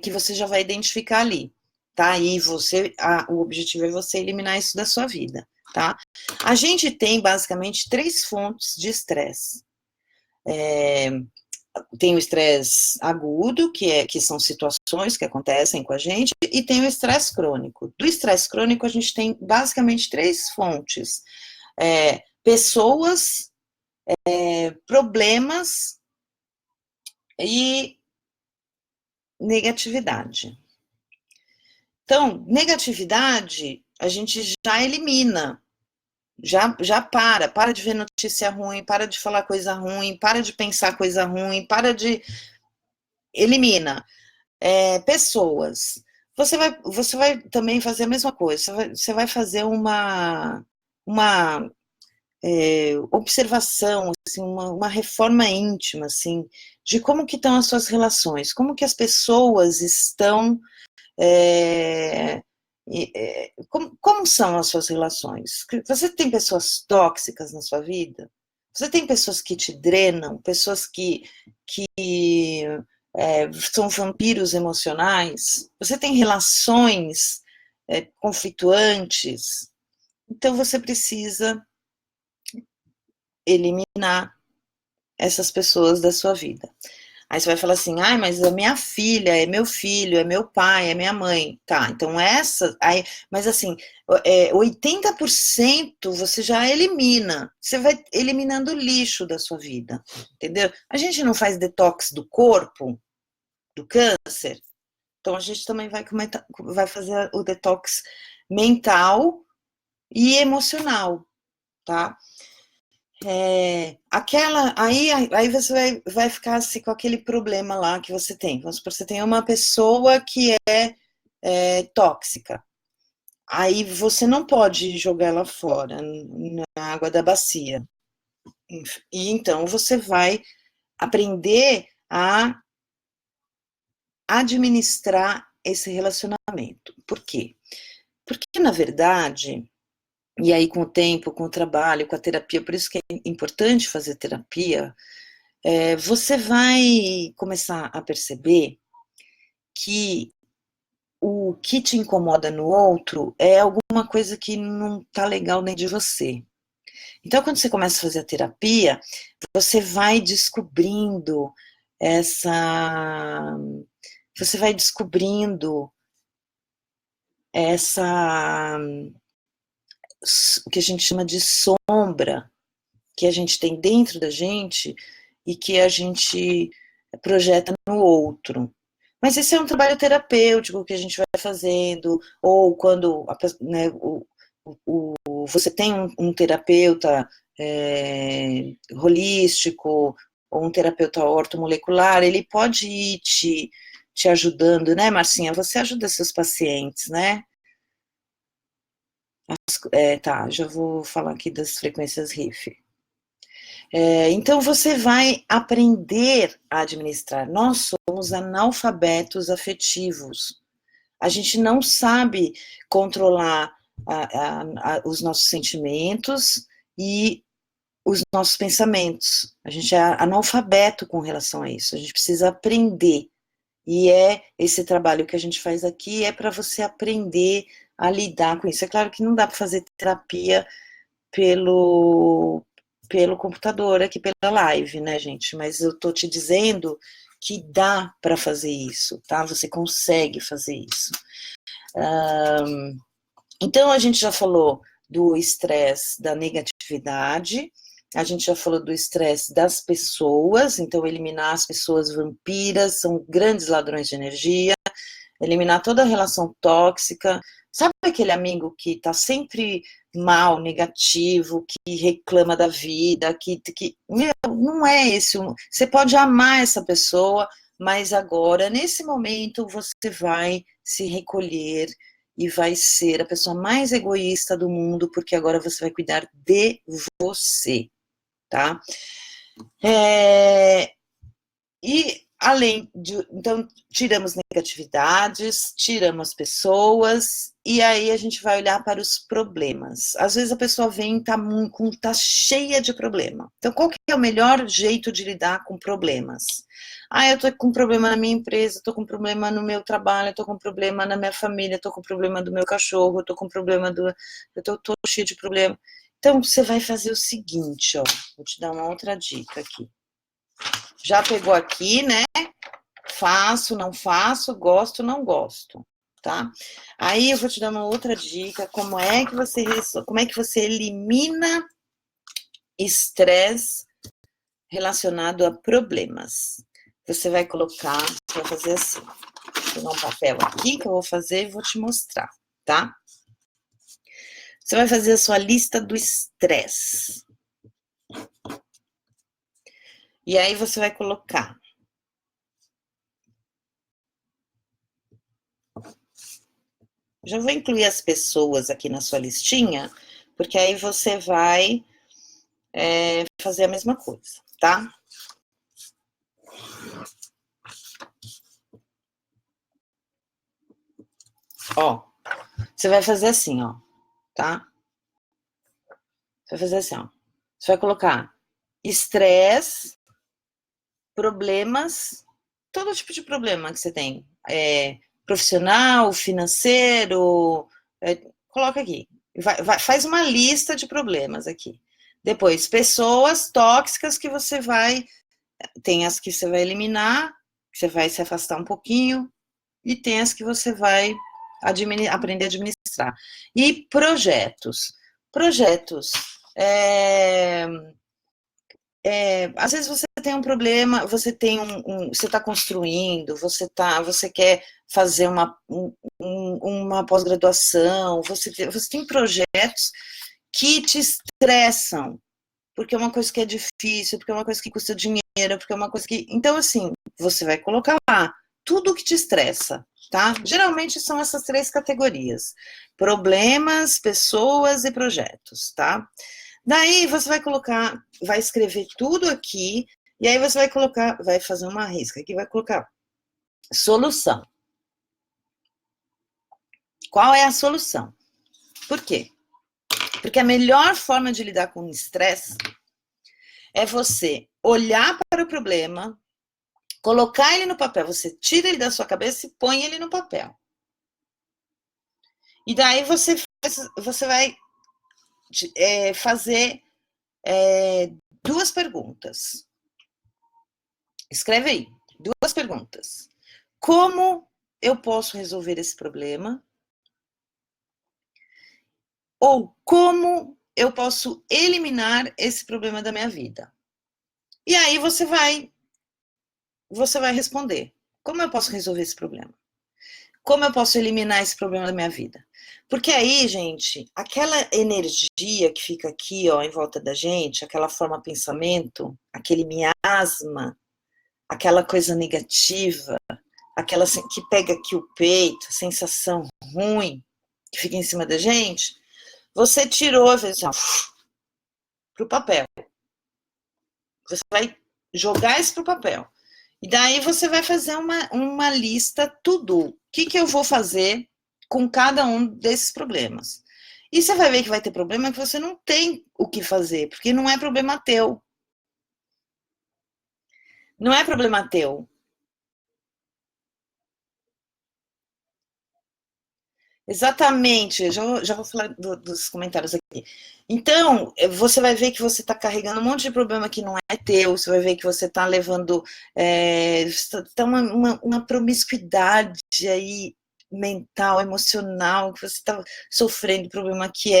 que você já vai identificar ali, tá? E o objetivo é você eliminar isso da sua vida, tá? A gente tem basicamente 3 fontes de estresse. Tem o estresse agudo, que são situações que acontecem com a gente, e tem o estresse crônico. Do estresse crônico, a gente tem basicamente 3 fontes: pessoas, problemas e negatividade. Então, negatividade a gente já elimina, já para de ver notícia ruim, para de falar coisa ruim, para de pensar coisa ruim, elimina. Pessoas, você vai também fazer a mesma coisa, você vai fazer uma observação, assim, uma reforma íntima, assim, de como que estão as suas relações, como que as pessoas estão como são as suas relações? Você tem pessoas tóxicas na sua vida? Você tem pessoas que te drenam? Pessoas que são vampiros emocionais? Você tem relações conflituantes? Então você precisa eliminar essas pessoas da sua vida. Aí você vai falar assim, mas é minha filha, é meu filho, é meu pai, é minha mãe. Tá, então mas assim, 80% você já elimina. Você vai eliminando o lixo da sua vida, entendeu? A gente não faz detox do corpo, do câncer, então a gente também vai fazer o detox mental e emocional, tá? Aí você vai ficar assim, com aquele problema lá que você tem. Vamos supor, você tem uma pessoa que é tóxica. Aí você não pode jogar ela fora na água da bacia. E então você vai aprender a administrar esse relacionamento. Por quê? Porque, na verdade, e aí com o tempo, com o trabalho, com a terapia, por isso que é importante fazer terapia, você vai começar a perceber que o que te incomoda no outro é alguma coisa que não tá legal dentro de você. Então, quando você começa a fazer a terapia, você vai descobrindo essa. Você vai descobrindo essa. O que a gente chama de sombra que a gente tem dentro da gente e que a gente projeta no outro. Mas esse é um trabalho terapêutico que a gente vai fazendo, ou quando né, você tem um terapeuta holístico, ou um terapeuta ortomolecular, ele pode ir te ajudando, né, Marcinha? Você ajuda seus pacientes, né? Tá, já vou falar aqui das frequências RIF. Então você vai aprender a administrar. Nós somos analfabetos afetivos. A gente não sabe controlar os nossos sentimentos e os nossos pensamentos. A gente é analfabeto com relação a isso. A gente precisa aprender. E esse trabalho que a gente faz aqui é para você aprender a lidar com isso. É claro que não dá para fazer terapia pelo computador aqui, pela live, né, gente? Mas eu tô te dizendo que dá para fazer isso, tá? Você consegue fazer isso. Então, a gente já falou do estresse da negatividade, a gente já falou do estresse das pessoas, então eliminar as pessoas vampiras, são grandes ladrões de energia, eliminar toda a relação tóxica. Sabe aquele amigo que tá sempre mal, negativo, que reclama da vida, meu, não é esse. Você pode amar essa pessoa, mas agora, nesse momento, você vai se recolher e vai ser a pessoa mais egoísta do mundo, porque agora você vai cuidar de você, tá? E além de, então, tiramos negatividades, tiramos pessoas, e aí a gente vai olhar para os problemas. Às vezes a pessoa vem e tá cheia de problema. Então, qual que é o melhor jeito de lidar com problemas? Eu tô com problema na minha empresa, tô com problema no meu trabalho, tô com problema na minha família, tô com problema do meu cachorro, tô com problema eu tô cheia de problema. Então, você vai fazer o seguinte, ó, vou te dar uma outra dica aqui. Já pegou aqui, né? Faço, não faço, gosto, não gosto, tá? Aí eu vou te dar uma outra dica, como é que você elimina estresse relacionado a problemas. Você vai fazer assim. Vou pegar um papel aqui que eu vou fazer e vou te mostrar, tá? Você vai fazer a sua lista do estresse. E aí você vai colocar já vou incluir as pessoas aqui na sua listinha, porque aí você vai fazer a mesma coisa, tá? Ó, você vai fazer assim, ó, tá? Você vai fazer assim, ó. Você vai colocar estresse, problemas, todo tipo de problema que você tem. Profissional, financeiro, coloca aqui. Faz uma lista de problemas aqui. Depois, pessoas tóxicas que você vai. Tem as que você vai eliminar, que você vai se afastar um pouquinho, e tem as que você vai aprender a administrar. E projetos. Projetos. Às vezes você tem um problema, você tem você está construindo, você quer fazer uma pós-graduação, você tem projetos que te estressam, porque é uma coisa que é difícil, porque é uma coisa que custa dinheiro, porque é uma coisa que. Então, assim, você vai colocar lá tudo que te estressa, tá? Geralmente são essas 3 categorias: problemas, pessoas e projetos, tá? Daí você vai escrever tudo aqui, e aí você vai fazer uma risca aqui, vai colocar solução. Qual é a solução? Por quê? Porque a melhor forma de lidar com o estresse é você olhar para o problema, colocar ele no papel, você tira ele da sua cabeça e põe ele no papel. E daí você vai fazer duas perguntas. Escreve aí, duas perguntas. Como eu posso resolver esse problema? Ou como eu posso eliminar esse problema da minha vida? E aí você vai responder. Como eu posso resolver esse problema? Como eu posso eliminar esse problema da minha vida? Porque aí, gente, aquela energia que fica aqui, ó, em volta da gente, aquela forma de pensamento, aquele miasma, aquela coisa negativa, aquela que pega aqui o peito, a sensação ruim que fica em cima da gente, você tirou a vez para o papel. Você vai jogar isso para o papel. E daí você vai fazer uma lista tudo. O que eu vou fazer com cada um desses problemas? E você vai ver que vai ter problema que você não tem o que fazer, porque não é problema teu. Não é problema teu. Exatamente, já vou falar dos comentários aqui. Então, você vai ver que você está carregando um monte de problema que não é teu, você vai ver que você está levando tá uma promiscuidade aí mental, emocional, que você está sofrendo problema que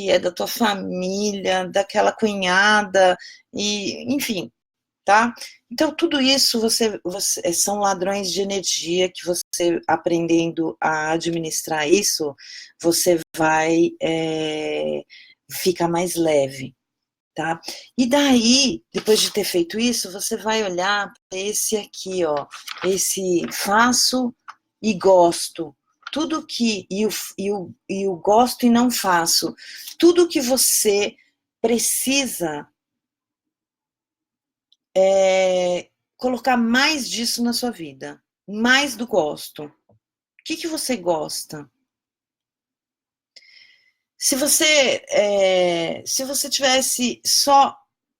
é da tua família, daquela cunhada, e enfim, tá? Então, tudo isso são ladrões de energia que você, aprendendo a administrar isso, você vai ficar mais leve, tá? E daí, depois de ter feito isso, você vai olhar para esse aqui, ó, esse faço e gosto. Tudo que, e o gosto e não faço. Tudo que você precisa colocar mais disso na sua vida, mais do gosto. O que você gosta? Se você tivesse só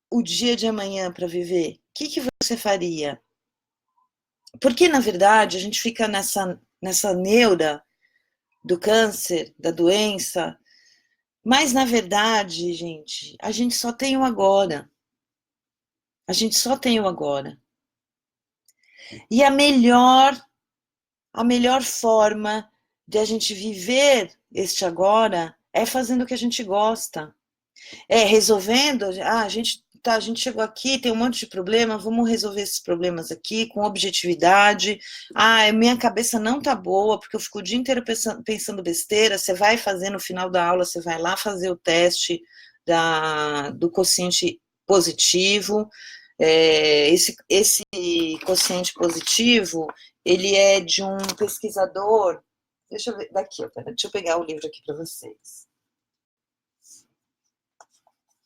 o dia de amanhã para viver, o que você faria? Porque, na verdade, a gente fica nessa neura do câncer, da doença, mas, na verdade, gente, a gente só tem o agora. A gente só tem o agora. E a melhor forma de a gente viver este agora é fazendo o que a gente gosta. É resolvendo, a gente chegou aqui, tem um monte de problema, vamos resolver esses problemas aqui com objetividade. Minha cabeça não tá boa, porque eu fico o dia inteiro pensando besteira. Você vai fazer no final da aula, você vai lá fazer o teste do quociente positivo. Esse quociente positivo, ele é de um pesquisador. Deixa eu ver, daqui, deixa eu pegar o livro aqui para vocês.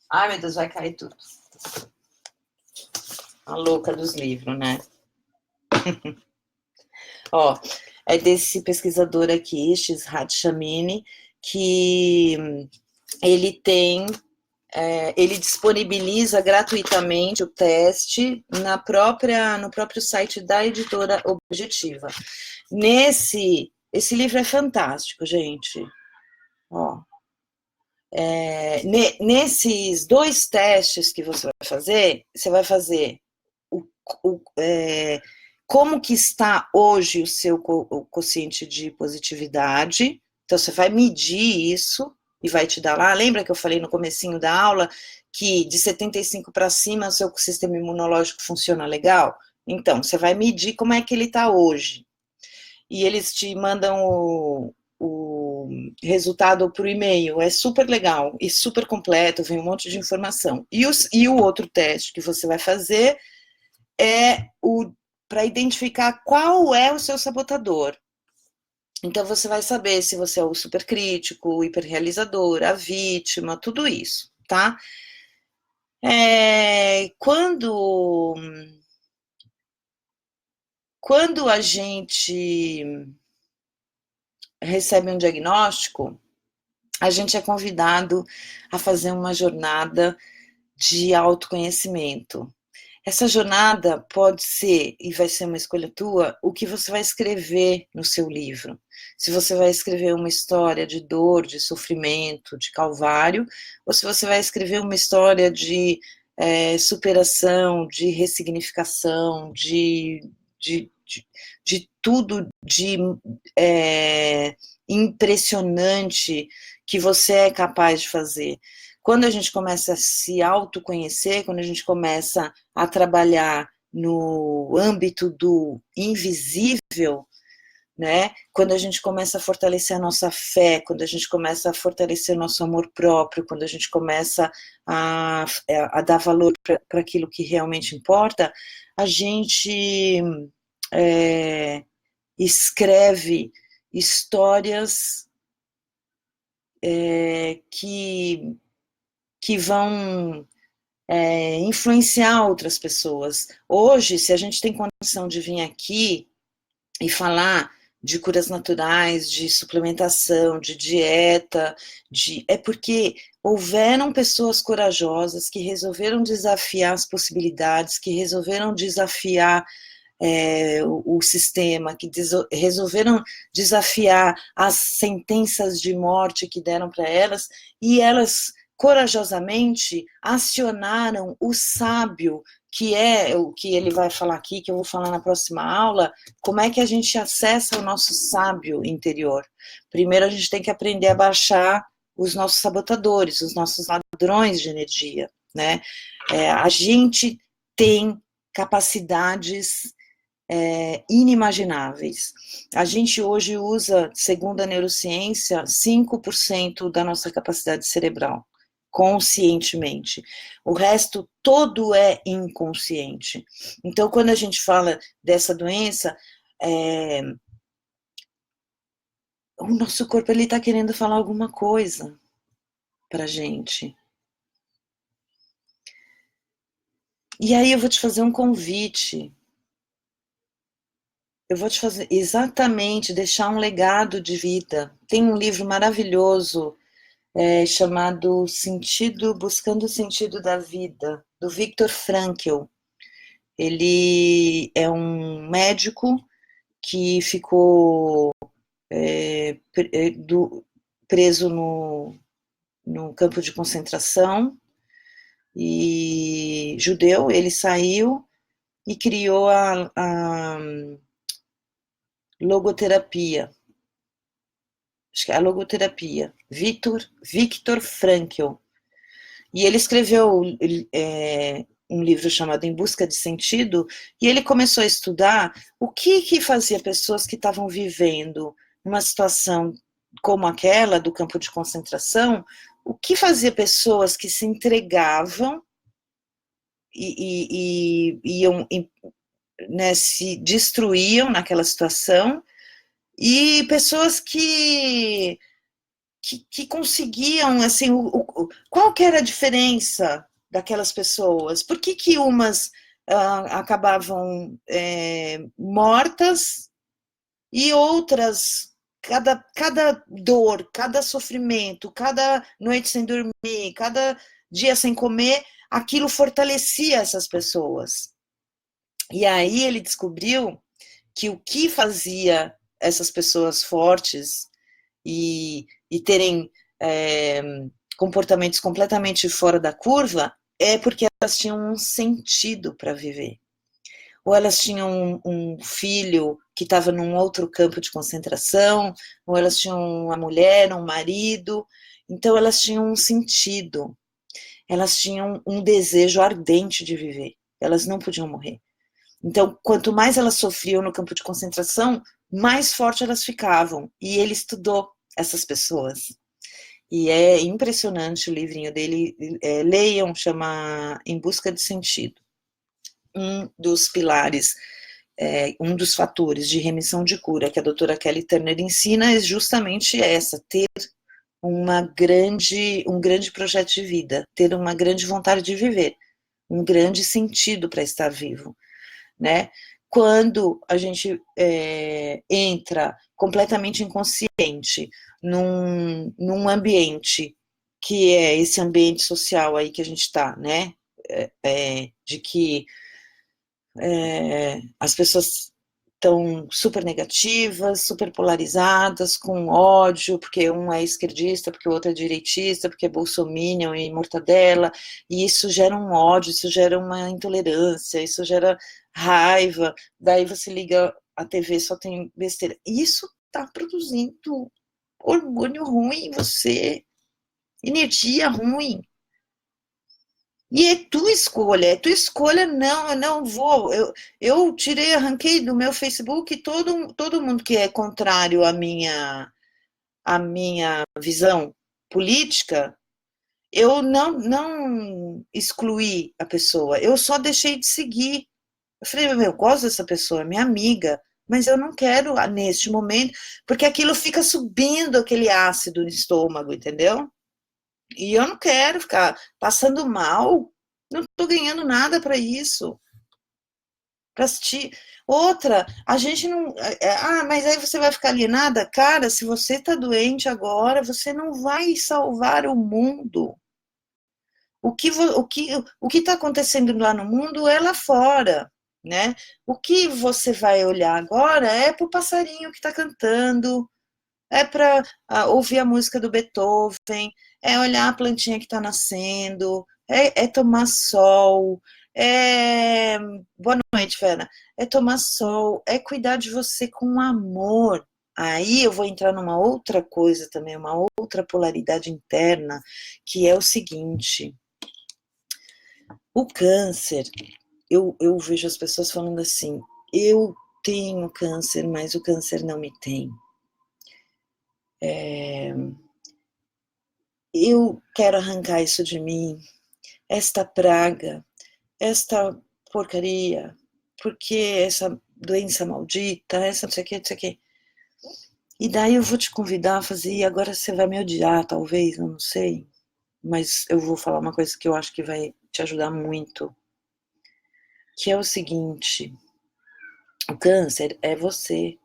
Ai, meu Deus, vai cair tudo. A louca dos livros, né? Ó, é desse pesquisador aqui, Shizhat Shamini, que ele tem ele disponibiliza gratuitamente o teste no próprio site da editora Objetiva. Esse livro é fantástico, gente. Ó, nesses dois testes que você vai fazer como que está hoje o seu quociente de positividade. Então, você vai medir isso e vai te dar lá. Lembra que eu falei no comecinho da aula que de 75 para cima o seu sistema imunológico funciona legal? Então, você vai medir como é que ele está hoje. E eles te mandam o resultado por e-mail. É super legal e super completo, vem um monte de informação. E o outro teste que você vai fazer é para identificar qual é o seu sabotador. Então, você vai saber se você é o supercrítico, o hiperrealizador, a vítima, tudo isso, tá? Quando a gente recebe um diagnóstico, a gente é convidado a fazer uma jornada de autoconhecimento. essa jornada pode ser, e vai ser uma escolha tua, o que você vai escrever no seu livro. Se você vai escrever uma história de dor, de sofrimento, de calvário, ou se você vai escrever uma história de superação, de ressignificação, de, de, de tudo de impressionante que você é capaz de fazer. Quando a gente começa a se autoconhecer, quando a gente começa a trabalhar no âmbito do invisível, né? Quando a gente começa a fortalecer a nossa fé, quando a gente começa a fortalecer o nosso amor próprio, quando a gente começa a dar valor para aquilo que realmente importa, a gente escreve histórias que vão influenciar outras pessoas. Hoje, se a gente tem condição de vir aqui e falar de curas naturais, de suplementação, de dieta, é porque houveram pessoas corajosas que resolveram desafiar as possibilidades, que resolveram desafiar o sistema, que resolveram desafiar as sentenças de morte que deram para elas, e elas corajosamente acionaram o sábio, que é o que ele vai falar aqui, que eu vou falar na próxima aula, como é que a gente acessa o nosso sábio interior. Primeiro a gente tem que aprender a baixar os nossos sabotadores, os nossos ladrões de energia, né? A gente tem capacidades inimagináveis. A gente hoje usa, segundo a neurociência, 5% da nossa capacidade cerebral, conscientemente. O resto todo é inconsciente. Então, quando a gente fala dessa doença, o nosso corpo está querendo falar alguma coisa pra gente. E aí eu vou te fazer um convite. Eu vou te fazer exatamente, deixar um legado de vida. Tem um livro maravilhoso chamado Buscando o Sentido da Vida, do Viktor Frankl. Ele é um médico que ficou preso no campo de concentração, e judeu. Ele saiu e criou a logoterapia. Acho que é a logoterapia. Viktor Frankl. E ele escreveu um livro chamado Em Busca de Sentido, e ele começou a estudar o que fazia pessoas que estavam vivendo uma situação como aquela do campo de concentração, o que fazia pessoas que se entregavam e iam, né, se destruíam naquela situação, e pessoas que conseguiam, assim, qual que era a diferença daquelas pessoas? Por que umas acabavam mortas e outras, cada dor, cada sofrimento, cada noite sem dormir, cada dia sem comer, aquilo fortalecia essas pessoas. E aí ele descobriu que o que fazia essas pessoas fortes e terem comportamentos completamente fora da curva é porque elas tinham um sentido para viver. Ou elas tinham um filho que estava num outro campo de concentração, ou elas tinham uma mulher, um marido. Então elas tinham um sentido, elas tinham um desejo ardente de viver, elas não podiam morrer. Então, quanto mais elas sofriam no campo de concentração, mais forte elas ficavam. E ele estudou essas pessoas. E é impressionante o livrinho dele. Leiam, chama Em Busca de Sentido. Um dos pilares, um dos fatores de remissão de cura que a doutora Kelly Turner ensina é justamente essa, ter um grande projeto de vida, ter uma grande vontade de viver, um grande sentido para estar vivo. Né? Quando a gente entra completamente inconsciente num ambiente que é esse ambiente social aí que a gente está, né? De que As pessoas estão super negativas, super polarizadas, com ódio, porque um é esquerdista, porque o outro é direitista, porque é bolsominion e mortadela, e isso gera um ódio, isso gera uma intolerância, isso gera raiva, daí você liga a TV, só tem besteira. Isso está produzindo hormônio ruim em você, energia ruim. E é tua escolha, não, eu não vou. Eu tirei, arranquei do meu Facebook todo mundo que é contrário à minha visão política, eu não excluí a pessoa, eu só deixei de seguir. Eu falei, meu, eu gosto dessa pessoa, é minha amiga, mas eu não quero neste momento, porque aquilo fica subindo aquele ácido no estômago, entendeu? E eu não quero ficar passando mal, não estou ganhando nada para isso, para assistir. Outra, a gente não. Mas aí você vai ficar alienada? Cara, se você está doente agora, você não vai salvar o mundo. O que está acontecendo lá no mundo é lá fora, né? O que você vai olhar agora é para o passarinho que está cantando, é para ouvir a música do Beethoven, é olhar a plantinha que está nascendo, é tomar sol, é. Boa noite, Vera. É tomar sol, é cuidar de você com amor. Aí eu vou entrar numa outra coisa também, uma outra polaridade interna, que é o seguinte: o câncer, eu vejo as pessoas falando assim, eu tenho câncer, mas o câncer não me tem. Eu quero arrancar isso de mim, esta praga, esta porcaria, porque essa doença maldita, essa não sei o que, não sei o que. E daí eu vou te convidar a fazer, e agora você vai me odiar, talvez, eu não sei, mas eu vou falar uma coisa que eu acho que vai te ajudar muito, que é o seguinte: o câncer é você,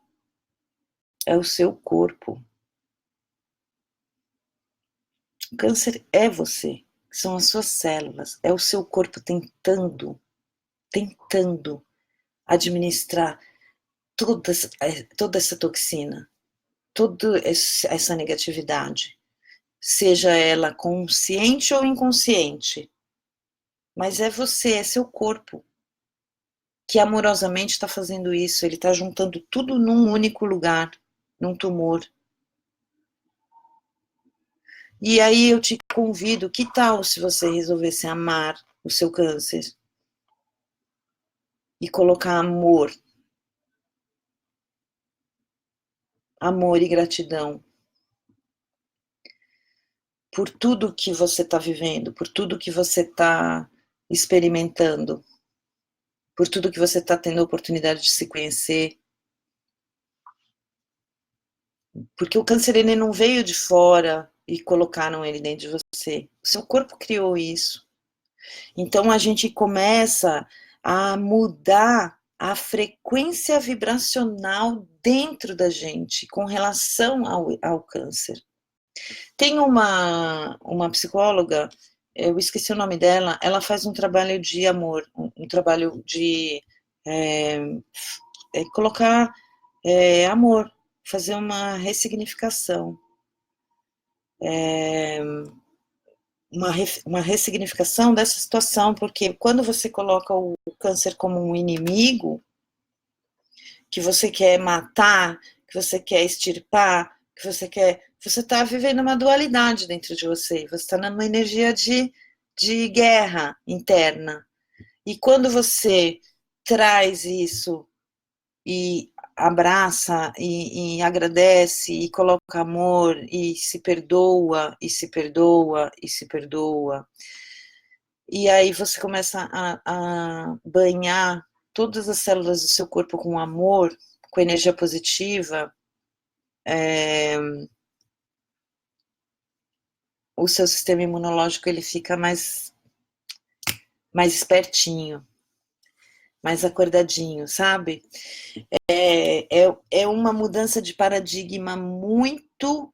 é o seu corpo. O câncer é você, são as suas células, é o seu corpo tentando administrar toda essa toxina, toda essa negatividade, seja ela consciente ou inconsciente, mas é você, é seu corpo, que amorosamente está fazendo isso, ele está juntando tudo num único lugar, num tumor. E aí eu te convido, que tal se você resolvesse amar o seu câncer e colocar amor e gratidão por tudo que você está vivendo, por tudo que você está experimentando, por tudo que você está tendo a oportunidade de se conhecer. Porque o câncer ele não veio de fora e colocaram ele dentro de você. O seu corpo criou isso. Então a gente começa a mudar a frequência vibracional dentro da gente com relação ao câncer. Tem uma psicóloga, eu esqueci o nome dela, ela faz um trabalho de amor, um trabalho de colocar amor, fazer uma ressignificação. Uma ressignificação dessa situação, porque quando você coloca o câncer como um inimigo, que você quer matar, que você quer extirpar, que você quer. Você está vivendo uma dualidade dentro de você, você está numa energia de guerra interna. E quando você traz isso e abraça e agradece e coloca amor e se perdoa e se perdoa e se perdoa, e aí você começa a banhar todas as células do seu corpo com amor, com energia positiva, o seu sistema imunológico ele fica mais espertinho, mais acordadinho, sabe? É uma mudança de paradigma muito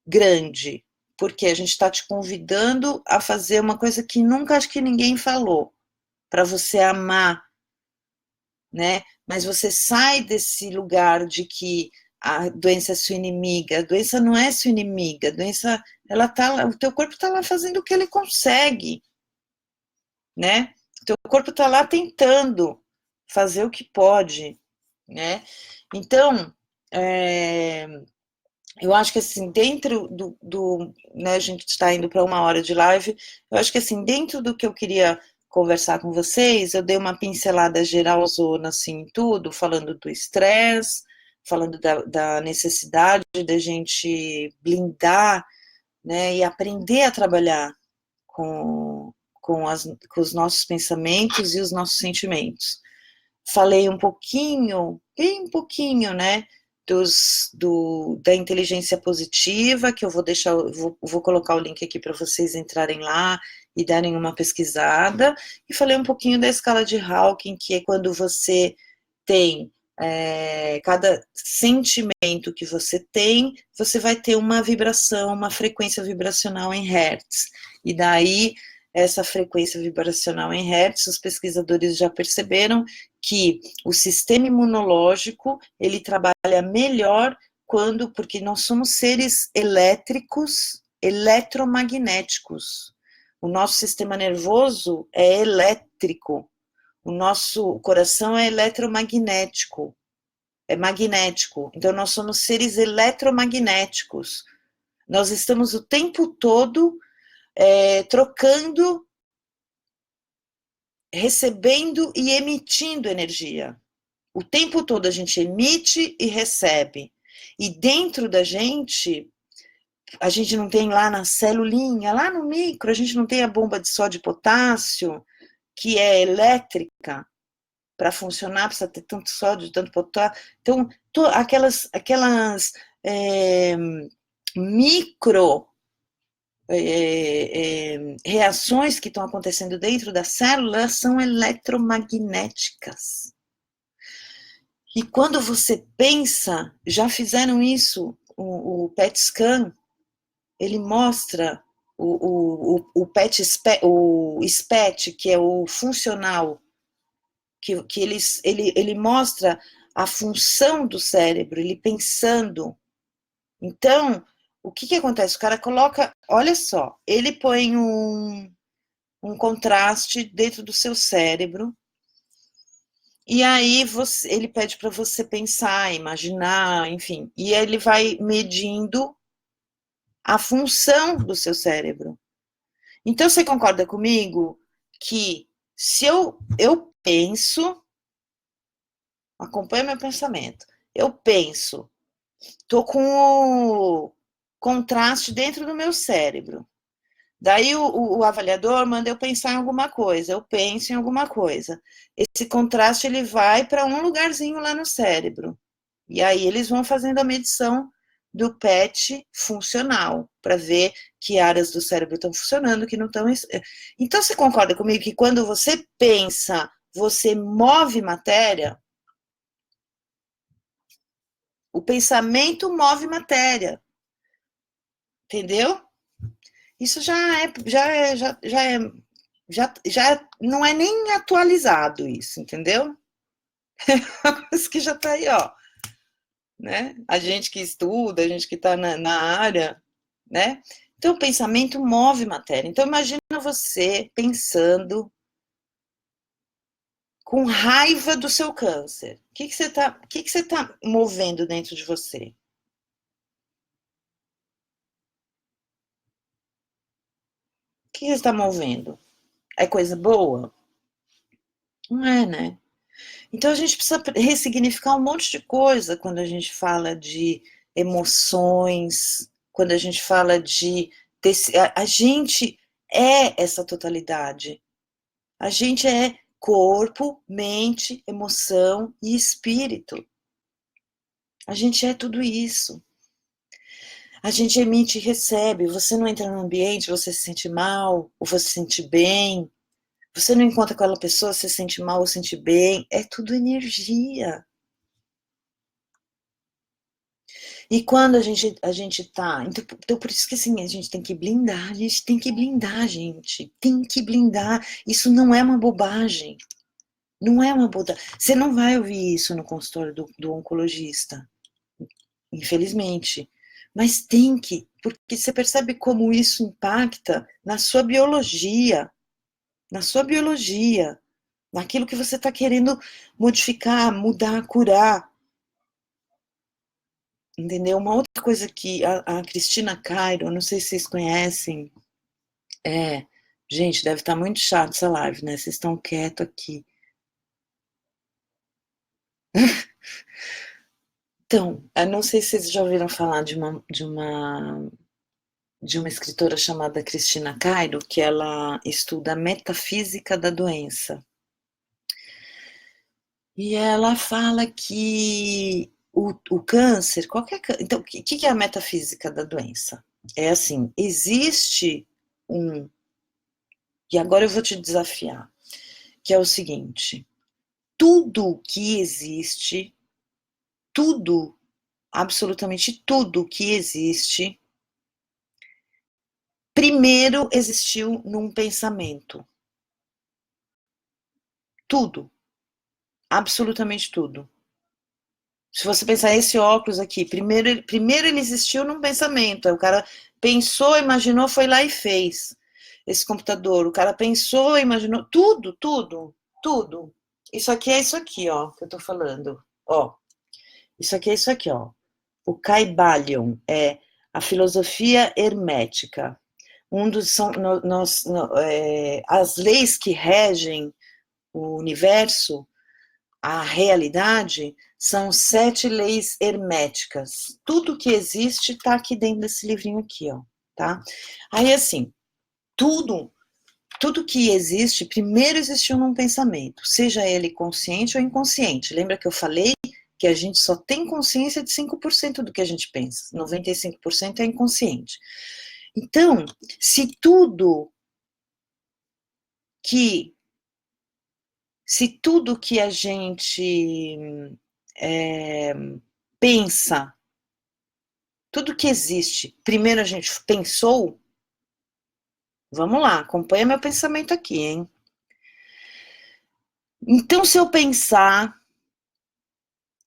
grande, porque a gente está te convidando a fazer uma coisa que nunca acho que ninguém falou, para você amar né? Mas você sai desse lugar de que a doença é sua inimiga. A doença não é sua inimiga. A doença, ela tá, o teu corpo está lá fazendo o que ele consegue, né? O teu corpo está lá tentando fazer o que pode, né? Então, eu acho que assim, dentro né, a gente está indo para 1 hora de live, eu acho que assim, dentro do que eu queria conversar com vocês, eu dei uma pincelada geralzona, assim, em tudo, falando do estresse, falando da necessidade da gente blindar, né, e aprender a trabalhar com, com os nossos pensamentos e os nossos sentimentos. Falei um pouquinho, bem um pouquinho, né, da inteligência positiva, que eu vou deixar, vou colocar o link aqui para vocês entrarem lá e darem uma pesquisada, e falei um pouquinho da escala de Hawking, que é quando você tem cada sentimento que você tem, você vai ter uma vibração, uma frequência vibracional em hertz, e daí essa frequência vibracional em hertz, os pesquisadores já perceberam que o sistema imunológico, ele trabalha melhor porque nós somos seres elétricos, eletromagnéticos. O nosso sistema nervoso é elétrico, o nosso coração é eletromagnético, é magnético. Então, nós somos seres eletromagnéticos. Nós estamos o tempo todo trocando, recebendo e emitindo energia. O tempo todo a gente emite e recebe. E dentro da gente, a gente não tem lá na celulinha, lá no micro, a gente não tem a bomba de sódio e potássio, que é elétrica, para funcionar, precisa ter tanto sódio, tanto potássio. Então, aquelas micro reações que estão acontecendo dentro da célula são eletromagnéticas. E quando você pensa, já fizeram isso, o PET scan, ele mostra o PET, o SPET, que é o funcional, que ele mostra a função do cérebro, ele pensando. Então, o que acontece? O cara coloca, olha só, ele põe um contraste dentro do seu cérebro, e aí ele pede para você pensar, imaginar, enfim, e ele vai medindo a função do seu cérebro. Então, você concorda comigo que se eu penso, acompanha meu pensamento, eu penso, estou com o contraste dentro do meu cérebro. Daí o avaliador manda eu pensar em alguma coisa, eu penso em alguma coisa. Esse contraste ele vai para um lugarzinho lá no cérebro. E aí eles vão fazendo a medição do PET funcional, para ver que áreas do cérebro estão funcionando, que não estão. Então você concorda comigo que quando você pensa, você move matéria? O pensamento move matéria. Entendeu? Isso já não é nem atualizado isso, entendeu? Isso que já está aí, ó, né? A gente que estuda, a gente que está na área, né? Então, o pensamento move matéria. Então, imagina você pensando com raiva do seu câncer. O que você tá movendo dentro de você? O que você está movendo? É coisa boa? Não é, né? Então a gente precisa ressignificar um monte de coisa quando a gente fala de emoções, quando a gente fala de. A gente é essa totalidade. A gente é corpo, mente, emoção e espírito. A gente é tudo isso. A gente emite e recebe. Você não entra no ambiente, você se sente mal, ou você se sente bem. Você não encontra aquela pessoa, você se sente mal ou se sente bem. É tudo energia. E quando a gente tá. Então, por isso que assim, a gente tem que blindar, a gente tem que blindar, gente. Tem que blindar. Isso não é uma bobagem. Não é uma boa. Você não vai ouvir isso no consultório do oncologista, infelizmente. Mas tem que, porque você percebe como isso impacta na sua biologia, naquilo que você está querendo modificar, mudar, curar. Entendeu? Uma outra coisa que a Cristina Cairo, não sei se vocês conhecem, é. Gente, deve estar muito chato essa live, né? Vocês estão quietos aqui. Então, eu não sei se vocês já ouviram falar de uma escritora chamada Cristina Cairo, que ela estuda a metafísica da doença. E ela fala que o câncer, qualquer câncer. Então, o que é a metafísica da doença? É assim: existe um. E agora eu vou te desafiar, que é o seguinte: tudo que existe, tudo, absolutamente tudo que existe, primeiro existiu num pensamento. Tudo. Absolutamente tudo. Se você pensar esse óculos aqui, primeiro ele existiu num pensamento. Aí o cara pensou, imaginou, foi lá e fez. Esse computador, o cara pensou, imaginou, tudo, tudo, tudo. Isso aqui é isso aqui, ó, que eu tô falando. Ó, isso aqui é isso aqui, ó. O Kybalion é a filosofia hermética. As leis que regem o universo, a realidade, são 7 leis herméticas. Tudo que existe está aqui dentro desse livrinho aqui, ó, tá? Aí, assim, tudo que existe, primeiro existiu num pensamento, seja ele consciente ou inconsciente. Lembra que eu falei que a gente só tem consciência de 5% do que a gente pensa, 95% é inconsciente. Então, se tudo que a gente pensa, tudo que existe, primeiro a gente pensou, vamos lá, acompanha meu pensamento aqui, hein? Então, se eu pensar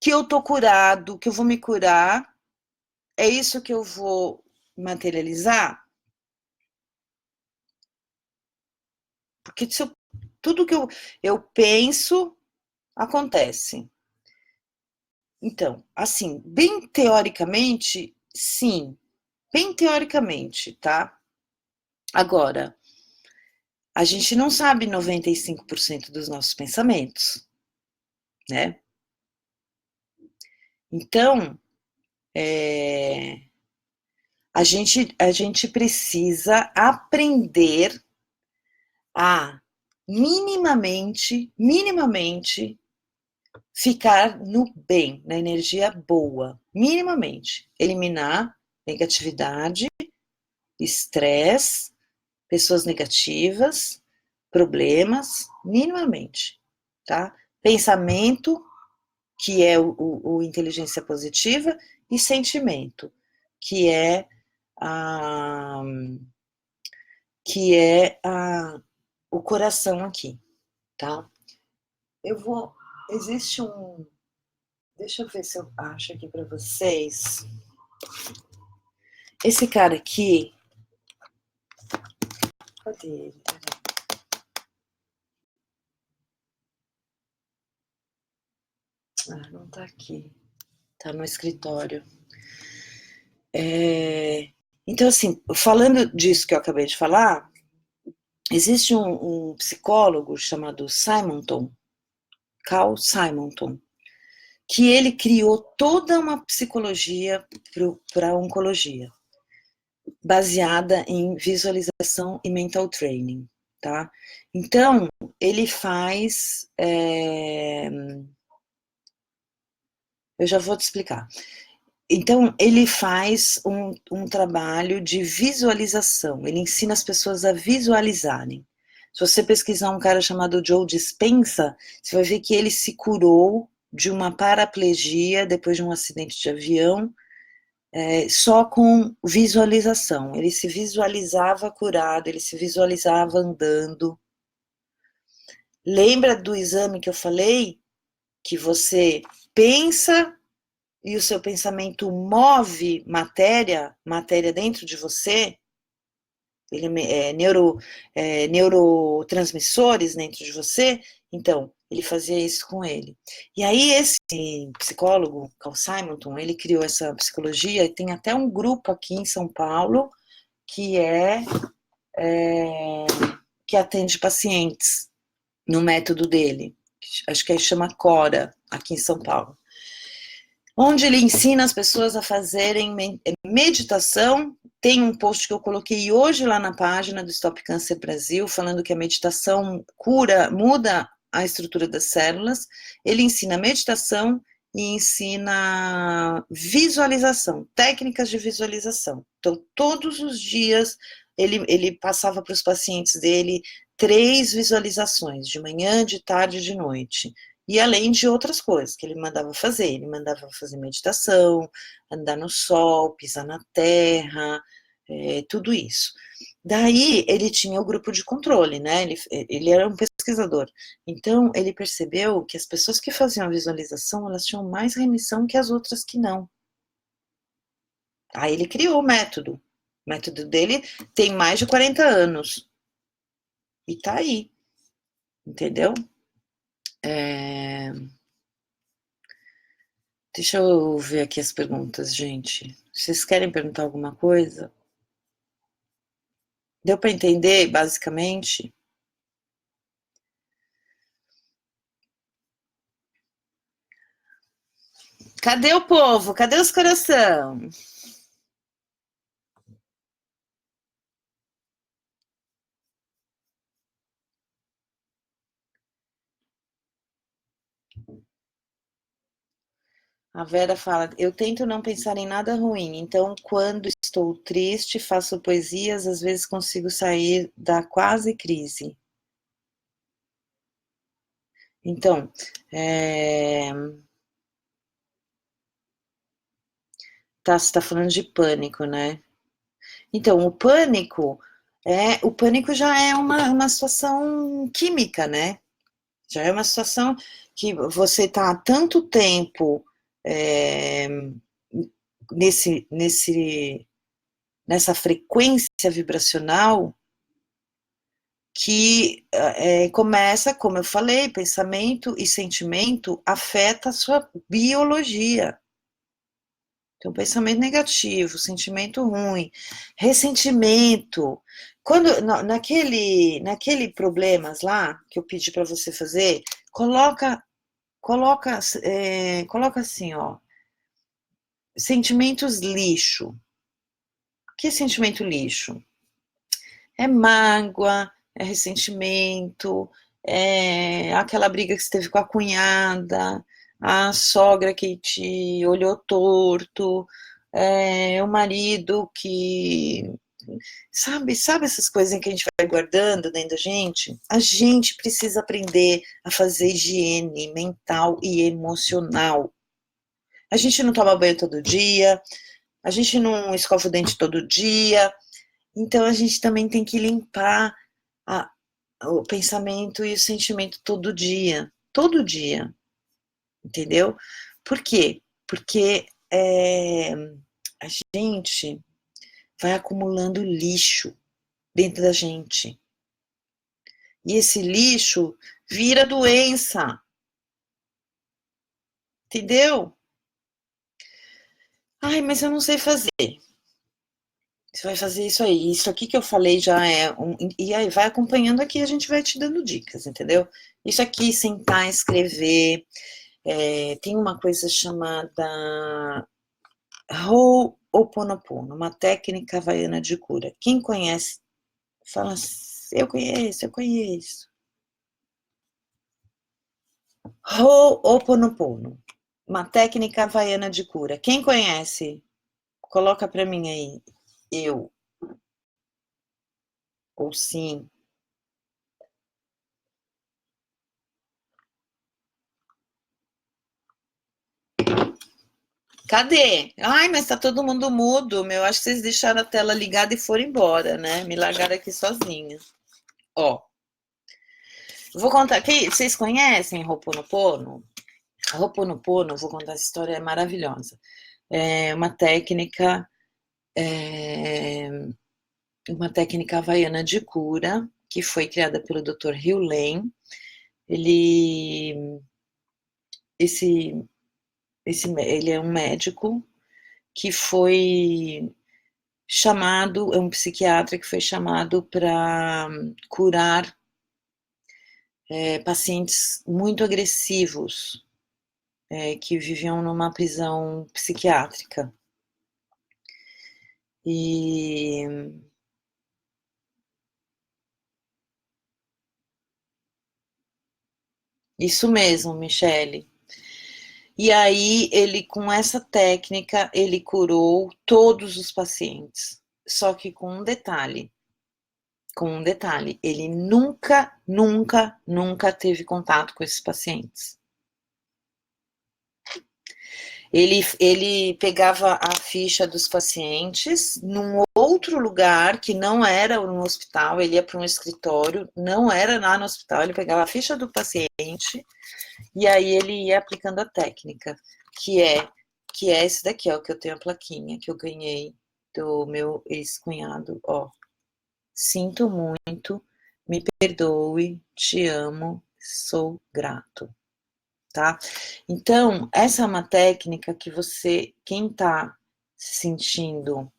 que eu tô curado, que eu vou me curar, é isso que eu vou materializar? Porque se tudo que eu penso, acontece. Então, assim, bem teoricamente, sim. Bem teoricamente, tá? Agora, a gente não sabe 95% dos nossos pensamentos, né? Então, a gente precisa aprender a minimamente ficar no bem, na energia boa, minimamente. Eliminar negatividade, estresse, pessoas negativas, problemas, minimamente, tá? Pensamento, que é o inteligência positiva, e sentimento, que é a, o coração aqui, tá? Existe deixa eu ver se eu acho aqui para vocês. Esse cara aqui, cadê ele? Ah, não tá aqui. Tá no escritório. Então, assim, falando disso que eu acabei de falar, existe um psicólogo chamado Simonton, Carl Simonton, que ele criou toda uma psicologia para a oncologia, baseada em visualização e mental training, tá? Então, ele faz... eu já vou te explicar. Então, ele faz um trabalho de visualização, ele ensina as pessoas a visualizarem. Se você pesquisar um cara chamado Joe Dispenza, você vai ver que ele se curou de uma paraplegia depois de um acidente de avião, só com visualização. Ele se visualizava curado, ele se visualizava andando. Lembra do exame que eu falei? Que você pensa e o seu pensamento move matéria dentro de você, ele neurotransmissores dentro de você, então, ele fazia isso com ele. E aí esse psicólogo, Carl Simonton, ele criou essa psicologia e tem até um grupo aqui em São Paulo que que atende pacientes no método dele. Acho que aí chama Cora, aqui em São Paulo. Onde ele ensina as pessoas a fazerem meditação. Tem um post que eu coloquei hoje lá na página do Stop Câncer Brasil, falando que a meditação cura, muda a estrutura das células. Ele ensina meditação e ensina visualização, técnicas de visualização. Então, todos os dias, ele passava para os pacientes dele 3 visualizações, de manhã, de tarde e de noite. E além de outras coisas que ele mandava fazer meditação, andar no sol, pisar na terra, tudo isso. Daí ele tinha o grupo de controle, né? Ele era um pesquisador. Então ele percebeu que as pessoas que faziam a visualização, elas tinham mais remissão que as outras que não. Aí ele criou o método. O método dele tem mais de 40 anos. E tá aí. Entendeu? Deixa eu ver aqui as perguntas, gente. Vocês querem perguntar alguma coisa? Deu para entender, basicamente? Cadê o povo? Cadê os coração? A Vera fala: eu tento não pensar em nada ruim, então quando estou triste, faço poesias, às vezes consigo sair da quase crise. Então, você está falando de pânico, né? Então, o pânico já é uma situação química, né? Já é uma situação que você está há tanto tempo é, nessa frequência vibracional que começa, como eu falei, pensamento e sentimento afeta a sua biologia. Então, pensamento negativo, sentimento ruim, ressentimento. Quando naquele problemas lá que eu pedi para você fazer, coloca assim, ó, sentimentos lixo. Que é sentimento lixo? É mágoa, é ressentimento, é aquela briga que você teve com a cunhada, a sogra que te olhou torto, o marido que. Sabe essas coisas que a gente vai guardando dentro da gente? A gente precisa aprender a fazer higiene mental e emocional. A gente não toma banho todo dia, a gente não escova o dente todo dia, então a gente também tem que limpar a, o pensamento e o sentimento todo dia, entendeu? Por quê? Porque a gente vai acumulando lixo dentro da gente. E esse lixo vira doença. Entendeu? Ai, mas eu não sei fazer. Você vai fazer isso aí. Isso aqui que eu falei já é e aí vai acompanhando aqui, a gente vai te dando dicas, entendeu? Isso aqui, sentar, escrever. Tem uma coisa chamada Ho'oponopono, uma técnica havaiana de cura. Quem conhece, fala assim, eu conheço, eu conheço. Ho'oponopono, uma técnica havaiana de cura. Quem conhece? Coloca para mim aí. Eu. Ou sim. Cadê? Ai, mas tá todo mundo mudo, meu. Acho que vocês deixaram a tela ligada e foram embora, né? Me largaram aqui sozinha. Ó, Vou contar, vocês conhecem Ho'oponopono? Ho'oponopono, vou contar essa história, é maravilhosa. É é, uma técnica havaiana de cura, que foi criada pelo Dr. Hugh Lane. Ele, esse, ele é um médico que foi chamado, é um psiquiatra que foi chamado para curar pacientes muito agressivos, que viviam numa prisão psiquiátrica. E isso mesmo, Michele. E aí, ele, com essa técnica, ele curou todos os pacientes. Só que com um detalhe, ele nunca, nunca, nunca teve contato com esses pacientes. Ele pegava a ficha dos pacientes num outro lugar que não era no hospital, ele ia para um escritório, não era lá no hospital, ele pegava a ficha do paciente e aí ele ia aplicando a técnica, que é que é esse daqui, ó, que eu tenho a plaquinha que eu ganhei do meu ex-cunhado, ó. Sinto muito, me perdoe, te amo, sou grato, tá? Então, essa é uma técnica que você, quem tá se sentindo,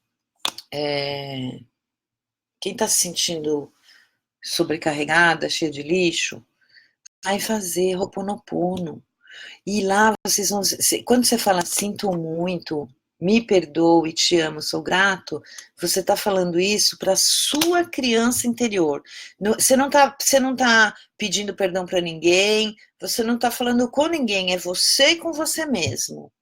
quem tá se sentindo sobrecarregada, cheia de lixo, vai fazer Ho'oponopono. E lá vocês vão. Quando você fala sinto muito, me perdoe, te amo, sou grato, você está falando isso para a sua criança interior. Você não tá pedindo perdão para ninguém, você não está falando com ninguém, é você com você mesmo.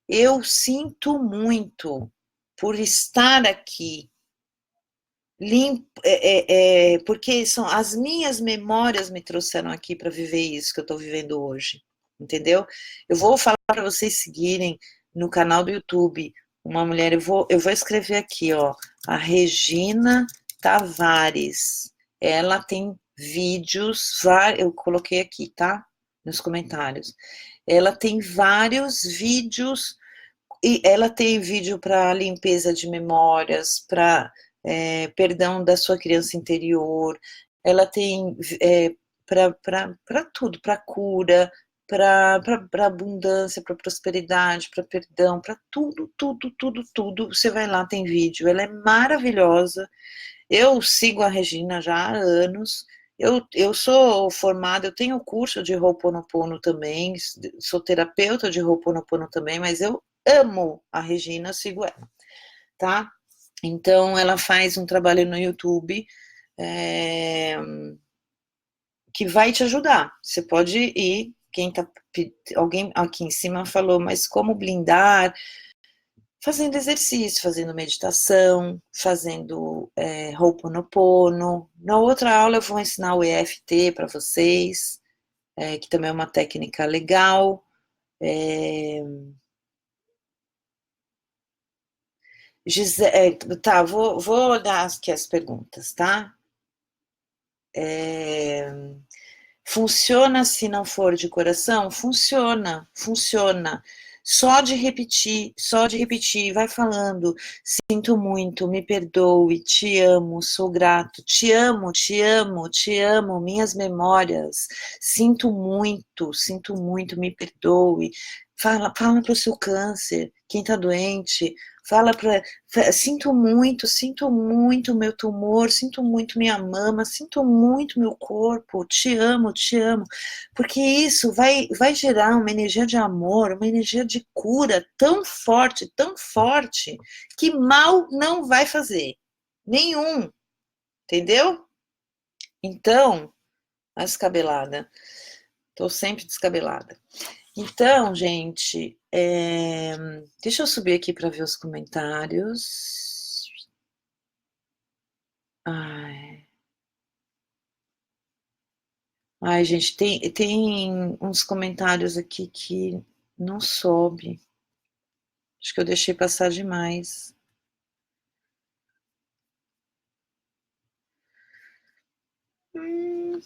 Eu sinto muito por estar aqui. Porque são as minhas memórias me trouxeram aqui para viver isso que eu estou vivendo hoje, entendeu? Eu vou falar para vocês seguirem no canal do YouTube uma mulher, eu vou escrever aqui, ó, a Regina Tavares. Ela tem vídeos, eu coloquei aqui, tá? Nos comentários. Ela tem vários vídeos e ela tem vídeo para limpeza de memórias, para perdão da sua criança interior, ela tem para tudo, para cura, para abundância, para prosperidade, para perdão, para tudo, tudo, tudo, tudo. Você vai lá, tem vídeo, ela é maravilhosa. Eu sigo a Regina já há anos. Eu sou formada, eu tenho curso de Ho'oponopono também, sou terapeuta de Ho'oponopono também, mas eu amo a Regina, sigo ela, tá? Então, ela faz um trabalho no YouTube é, que vai te ajudar. Você pode ir, alguém aqui em cima falou, mas como blindar? Fazendo exercício, fazendo meditação, fazendo Ho'oponopono. Na outra aula eu vou ensinar o EFT para vocês, que também é uma técnica legal. Tá, vou olhar aqui as perguntas, tá? Funciona se não for de coração? Funciona, funciona. Só de repetir, vai falando. Sinto muito, me perdoe, te amo, sou grato, te amo, te amo, te amo, minhas memórias. Sinto muito, me perdoe. Fala para o seu câncer, quem está doente. Fala para. Sinto muito meu tumor, sinto muito minha mama, sinto muito meu corpo, te amo, porque isso vai gerar uma energia de amor, uma energia de cura tão forte, que mal não vai fazer, nenhum, entendeu? Então, a descabelada, tô sempre descabelada. Então, gente, deixa eu subir aqui para ver os comentários. Ai, ai, gente, tem uns comentários aqui que não soube. Acho que eu deixei passar demais. Hum,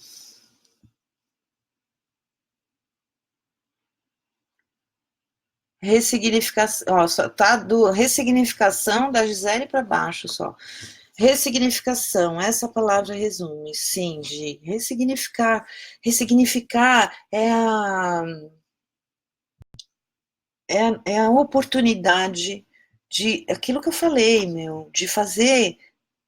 Ressignificação, ó, só tá do ressignificação da Gisele para baixo só. Ressignificação, essa palavra resume, sim, de ressignificar. Ressignificar é a oportunidade de aquilo que eu falei, meu, de fazer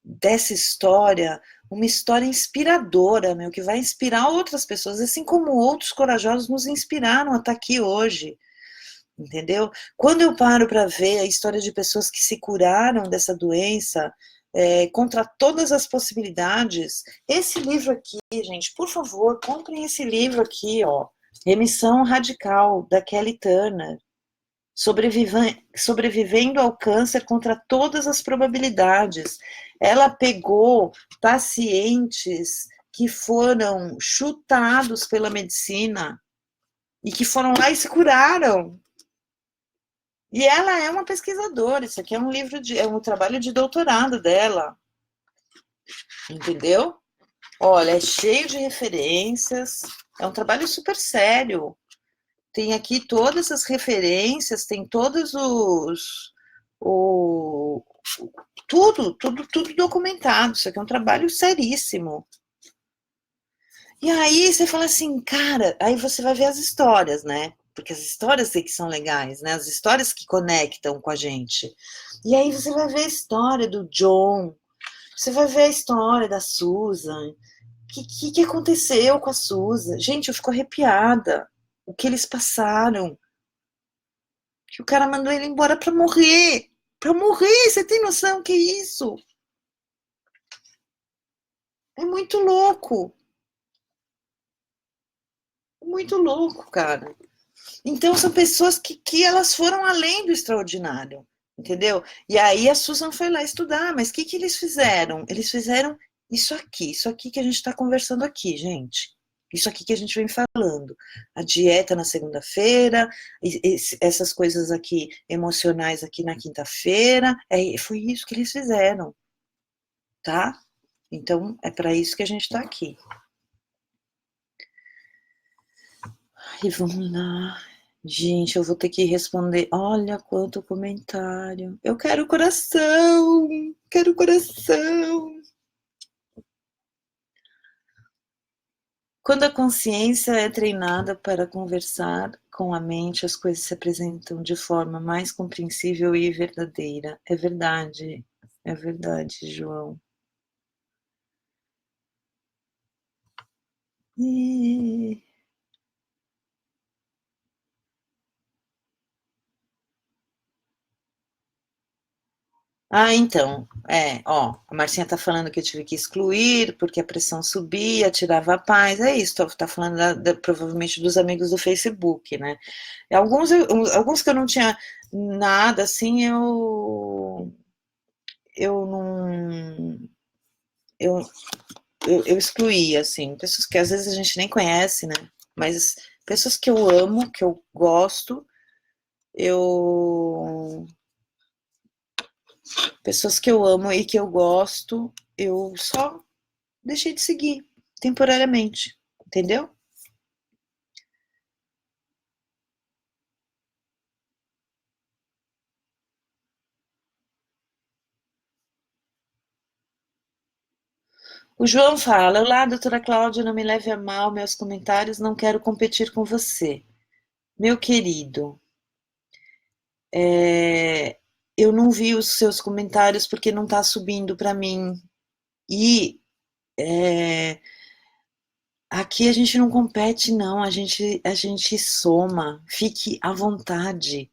dessa história uma história inspiradora, meu, que vai inspirar outras pessoas, assim como outros corajosos nos inspiraram a estar aqui hoje, entendeu? Quando eu paro para ver a história de pessoas que se curaram dessa doença, contra todas as possibilidades, esse livro aqui, gente, por favor, comprem esse livro aqui, ó, Remissão Radical, da Kelly Turner, sobrevivendo ao câncer contra todas as probabilidades. Ela pegou pacientes que foram chutados pela medicina e que foram lá e se curaram. E ela é uma pesquisadora, isso aqui é um livro é um trabalho de doutorado dela, entendeu? Olha, é cheio de referências, é um trabalho super sério. Tem aqui todas as referências, tem todos o tudo documentado. Isso aqui é um trabalho seríssimo. E aí você fala assim, cara, aí você vai ver as histórias, né? Porque as histórias que são legais, né? As histórias que conectam com a gente. E aí você vai ver a história do John, você vai ver a história da Susan. O que aconteceu com a Susan? Gente, eu fico arrepiada. O que eles passaram. Que o cara mandou ele embora pra morrer. Pra morrer, você tem noção que é isso? É muito louco. Muito louco, cara. Então são pessoas que elas foram além do extraordinário, entendeu? E aí a Susan foi lá estudar, mas o que eles fizeram? Eles fizeram isso aqui que a gente está conversando aqui, gente. Isso aqui que a gente vem falando. A dieta na segunda-feira, essas coisas aqui emocionais aqui na quinta-feira, foi isso que eles fizeram, tá? Então é para isso que a gente está aqui. E vamos lá. Gente, eu vou ter que responder. Olha quanto comentário. Eu quero coração. Quero coração. Quando a consciência é treinada para conversar com a mente, as coisas se apresentam de forma mais compreensível e verdadeira. É verdade, João. E... Ah, então, ó, a Marcinha tá falando que eu tive que excluir porque a pressão subia, tirava a paz, é isso, tá falando provavelmente dos amigos do Facebook, né? E alguns que eu não tinha nada, assim, eu não, eu, eu excluí, assim, pessoas que às vezes a gente nem conhece, né? Mas pessoas que eu amo, que eu gosto, eu pessoas que eu amo e que eu gosto, eu só deixei de seguir temporariamente, entendeu? O João fala: olá, doutora Cláudia, não me leve a mal meus comentários, não quero competir com você. Meu querido, eu não vi os seus comentários porque não está subindo para mim. E é, aqui a gente não compete, não, a gente soma. Fique à vontade,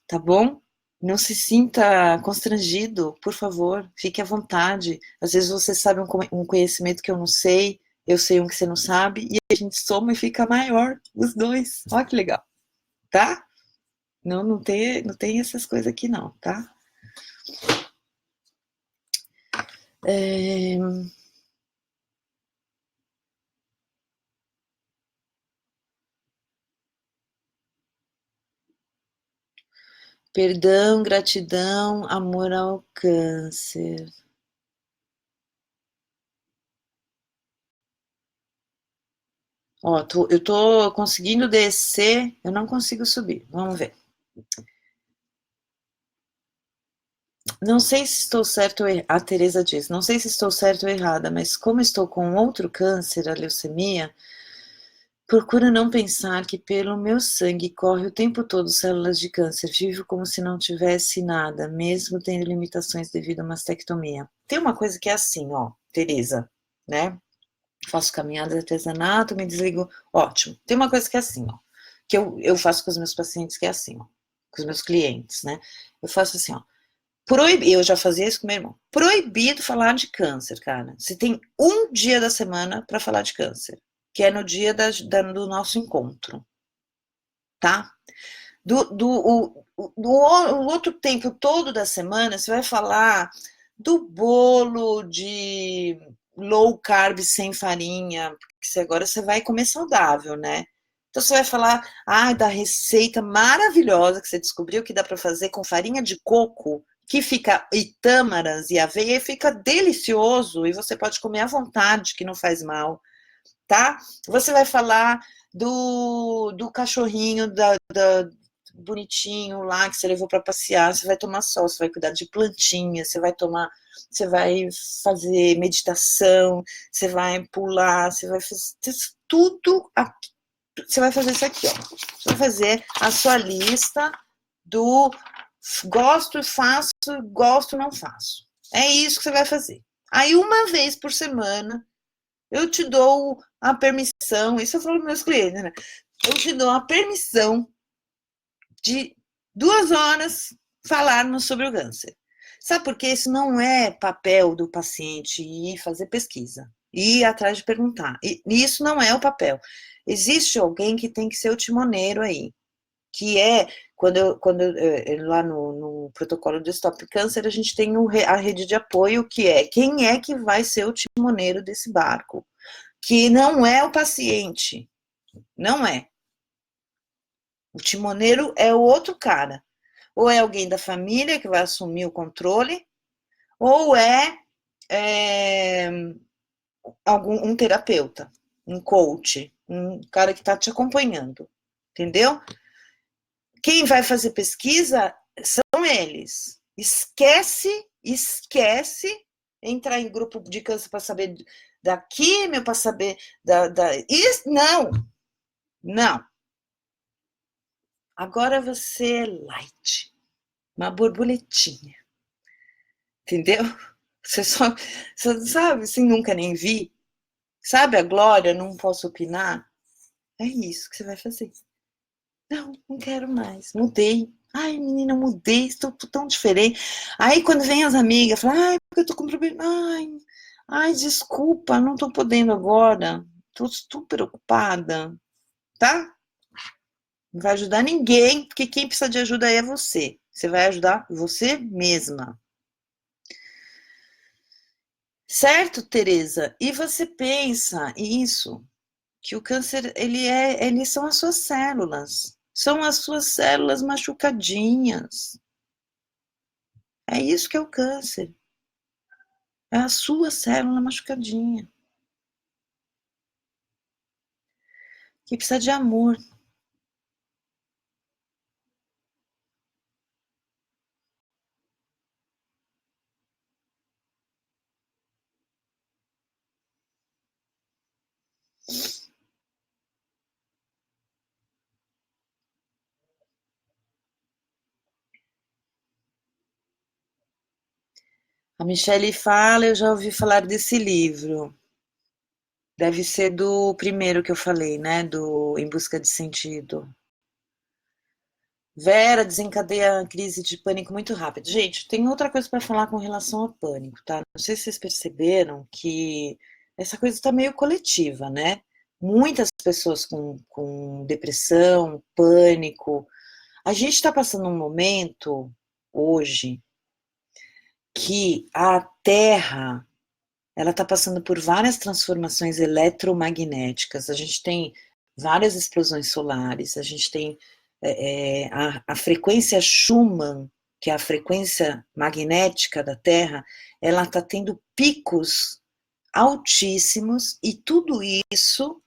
tá bom? Não se sinta constrangido, por favor, fique à vontade. Às vezes você sabe um conhecimento que eu não sei, eu sei um que você não sabe, e a gente soma e fica maior, os dois. Olha que legal, tá? Não tem essas coisas aqui não, tá? É, perdão, gratidão, amor ao câncer. Ó, eu tô conseguindo descer, eu não consigo subir. Vamos ver. Não sei se estou certo ou a Teresa diz, não sei se estou certa ou errada, mas como estou com outro câncer, a leucemia, procuro não pensar que pelo meu sangue corre o tempo todo células de câncer. Vivo como se não tivesse nada, mesmo tendo limitações devido a mastectomia. Tem uma coisa que é assim, ó, Teresa, né? Faço caminhada de artesanato, me desligo. Ótimo. Tem uma coisa que é assim, ó, que eu faço com os meus pacientes, que é assim, ó, com os meus clientes, né? Eu faço assim, ó. Eu já fazia isso com meu irmão. Proibido falar de câncer, cara. Você tem um dia da semana para falar de câncer, que é no dia do nosso encontro, tá? O outro tempo todo da semana, você vai falar do bolo de low carb sem farinha, porque agora você vai comer saudável, né? Então você vai falar, da receita maravilhosa que você descobriu que dá para fazer com farinha de coco, que fica e tâmaras e aveia, e fica delicioso e você pode comer à vontade, que não faz mal, tá? Você vai falar do cachorrinho bonitinho lá que você levou para passear, você vai tomar sol, você vai cuidar de plantinha, você vai fazer meditação, você vai pular, você vai fazer tudo aqui. Você vai fazer isso aqui, ó. Você vai fazer a sua lista do gosto, faço, gosto, não faço. É isso que você vai fazer. Aí, uma vez por semana, eu te dou a permissão, isso eu falo para meus clientes, né? Eu te dou a permissão de 2 horas falarmos sobre o câncer. Sabe por quê? Isso não é papel do paciente ir fazer pesquisa, ir atrás de perguntar. E isso não é o papel. Existe alguém que tem que ser o timoneiro aí, que é lá no protocolo do Stop Câncer, a gente tem a rede de apoio, que é quem é que vai ser o timoneiro desse barco, que não é o paciente, não é. O timoneiro é o outro cara. Ou é alguém da família que vai assumir o controle, ou é um terapeuta, um coach, um cara que está te acompanhando, entendeu? Quem vai fazer pesquisa são eles. Esquece entrar em grupo de câncer para saber da químio, para saber não. Agora você é light, uma borboletinha, entendeu? Você sabe, assim, nunca nem vi. Sabe a Glória, não posso opinar? É isso que você vai fazer. Não quero mais. Mudei. Ai, menina, mudei, estou tão diferente. Aí quando vem as amigas, falam, porque eu tô com problema. Desculpa, não tô podendo agora. Tô super ocupada, tá? Não vai ajudar ninguém, porque quem precisa de ajuda é você. Você vai ajudar você mesma. Certo, Tereza? E você pensa isso, que o câncer, eles são as suas células. São as suas células machucadinhas. É isso que é o câncer. É a sua célula machucadinha. Que precisa de amor. A Michelle fala, eu já ouvi falar desse livro. Deve ser do primeiro que eu falei, né? Do Em Busca de Sentido. Vera desencadeia a crise de pânico muito rápido. Gente, tem outra coisa para falar com relação ao pânico, tá? Não sei se vocês perceberam que essa coisa está meio coletiva, né? Muitas pessoas com depressão, pânico. A gente está passando um momento hoje que a Terra ela está passando por várias transformações eletromagnéticas. A gente tem várias explosões solares, a gente tem a frequência Schumann, que é a frequência magnética da Terra, ela está tendo picos altíssimos e tudo isso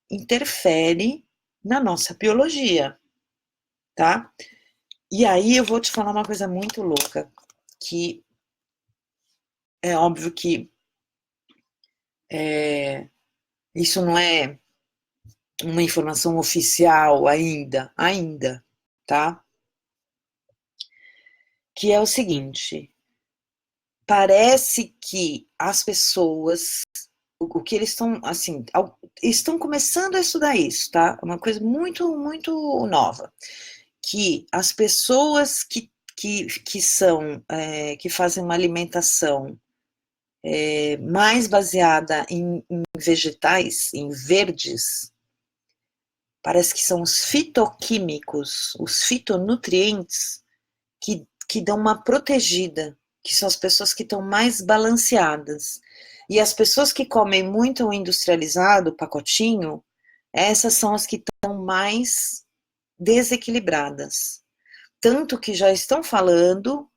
interfere na nossa biologia, tá? E aí eu vou te falar uma coisa muito louca, que é óbvio que isso não é uma informação oficial ainda, tá? Que é o seguinte, parece que as pessoas, o que eles estão, assim, estão começando a estudar isso, tá? Uma coisa muito, muito nova, que as pessoas que são, que fazem uma alimentação mais baseada em vegetais, em verdes, parece que são os fitoquímicos, os fitonutrientes que dão uma protegida, que são as pessoas que estão mais balanceadas. E as pessoas que comem muito industrializado, pacotinho, essas são as que estão mais desequilibradas. Tanto que já estão falando,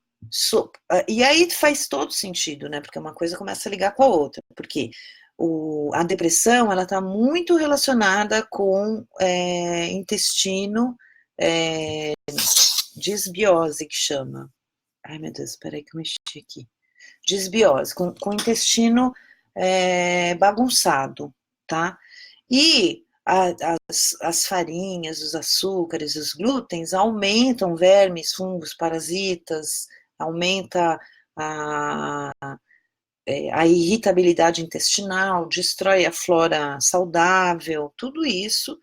e aí faz todo sentido, né? Porque uma coisa começa a ligar com a outra, porque a depressão ela está muito relacionada com intestino, disbiose que chama. Ai meu Deus, peraí que eu mexi aqui. Disbiose, com intestino bagunçado, tá? E as farinhas, os açúcares, os glútens aumentam vermes, fungos, parasitas, aumenta a, a irritabilidade intestinal, destrói a flora saudável, tudo isso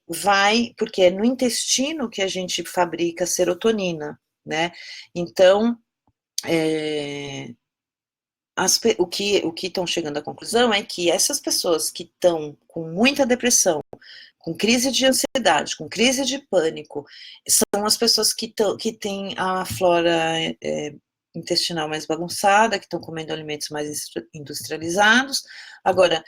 vai, porque é no intestino que a gente fabrica serotonina, né? Então, o que estão chegando à conclusão é que essas pessoas que estão com muita depressão, com crise de ansiedade, com crise de pânico, são as pessoas que têm a flora intestinal mais bagunçada, que estão comendo alimentos mais industrializados, agora,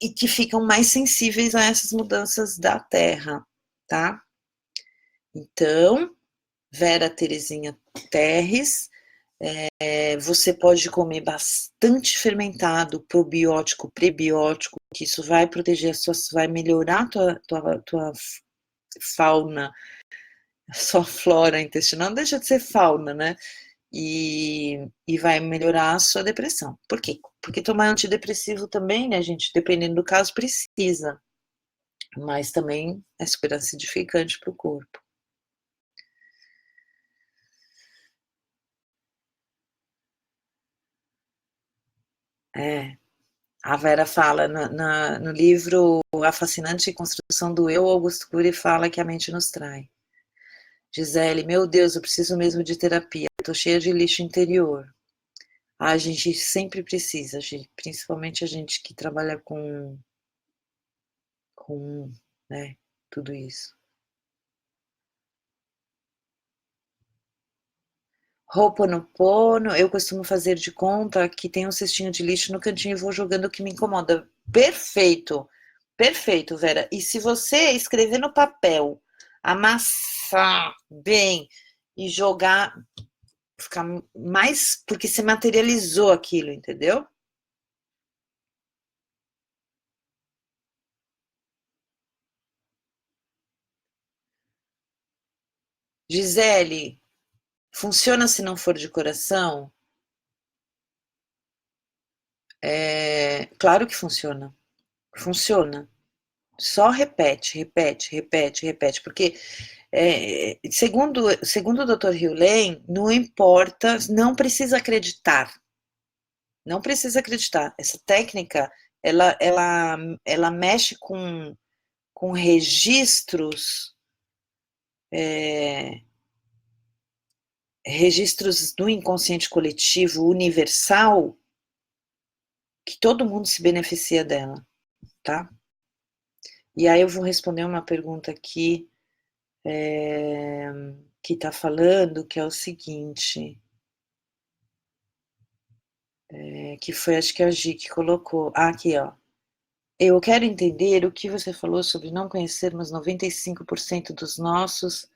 e que ficam mais sensíveis a essas mudanças da terra, tá? Então, Vera Terezinha Terres, você pode comer bastante fermentado, probiótico, prebiótico, que isso vai proteger vai melhorar a tua fauna, a sua flora intestinal, não deixa de ser fauna, né? E vai melhorar a sua depressão. Por quê? Porque tomar antidepressivo também, né, gente, dependendo do caso, precisa. Mas também é super acidificante para o corpo. A Vera fala no livro A Fascinante Construção do Eu, Augusto Cury fala que a mente nos trai. Gisele, meu Deus, eu preciso mesmo de terapia, eu tô cheia de lixo interior. A gente sempre precisa, principalmente a gente que trabalha com, né, tudo isso. Ho'oponopono, eu costumo fazer de conta que tem um cestinho de lixo no cantinho e vou jogando o que me incomoda. Perfeito, perfeito, Vera. E se você escrever no papel, amassar bem e jogar, ficar mais, porque você materializou aquilo, entendeu? Gisele, funciona se não for de coração? Claro que funciona. Funciona. Só repete, repete, repete, repete, porque segundo o Dr. Hewlett, não importa, não precisa acreditar, não precisa acreditar. Essa técnica, ela mexe com registros, é, registros do inconsciente coletivo universal, que todo mundo se beneficia dela, tá? E aí eu vou responder uma pergunta aqui, que está falando, que é o seguinte, que foi, acho que a Gi que colocou, aqui, ó. Eu quero entender o que você falou sobre não conhecermos 95% dos nossos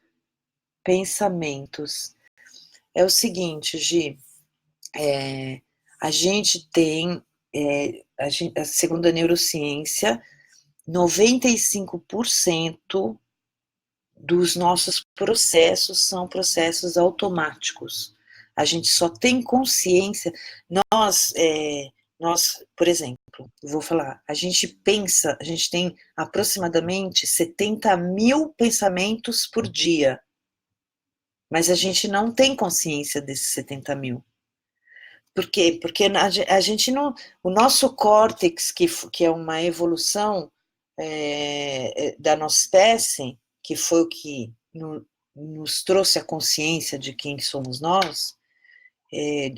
pensamentos. É o seguinte, Gi, a gente tem, segundo a neurociência, 95% dos nossos processos são processos automáticos. A gente só tem consciência. Nós, por exemplo, vou falar, a gente pensa, a gente tem aproximadamente 70 mil pensamentos por dia, mas a gente não tem consciência desses 70 mil. Por quê? Porque a gente não. O nosso córtex, que é uma evolução da nossa espécie, que foi o que nos trouxe a consciência de quem somos nós,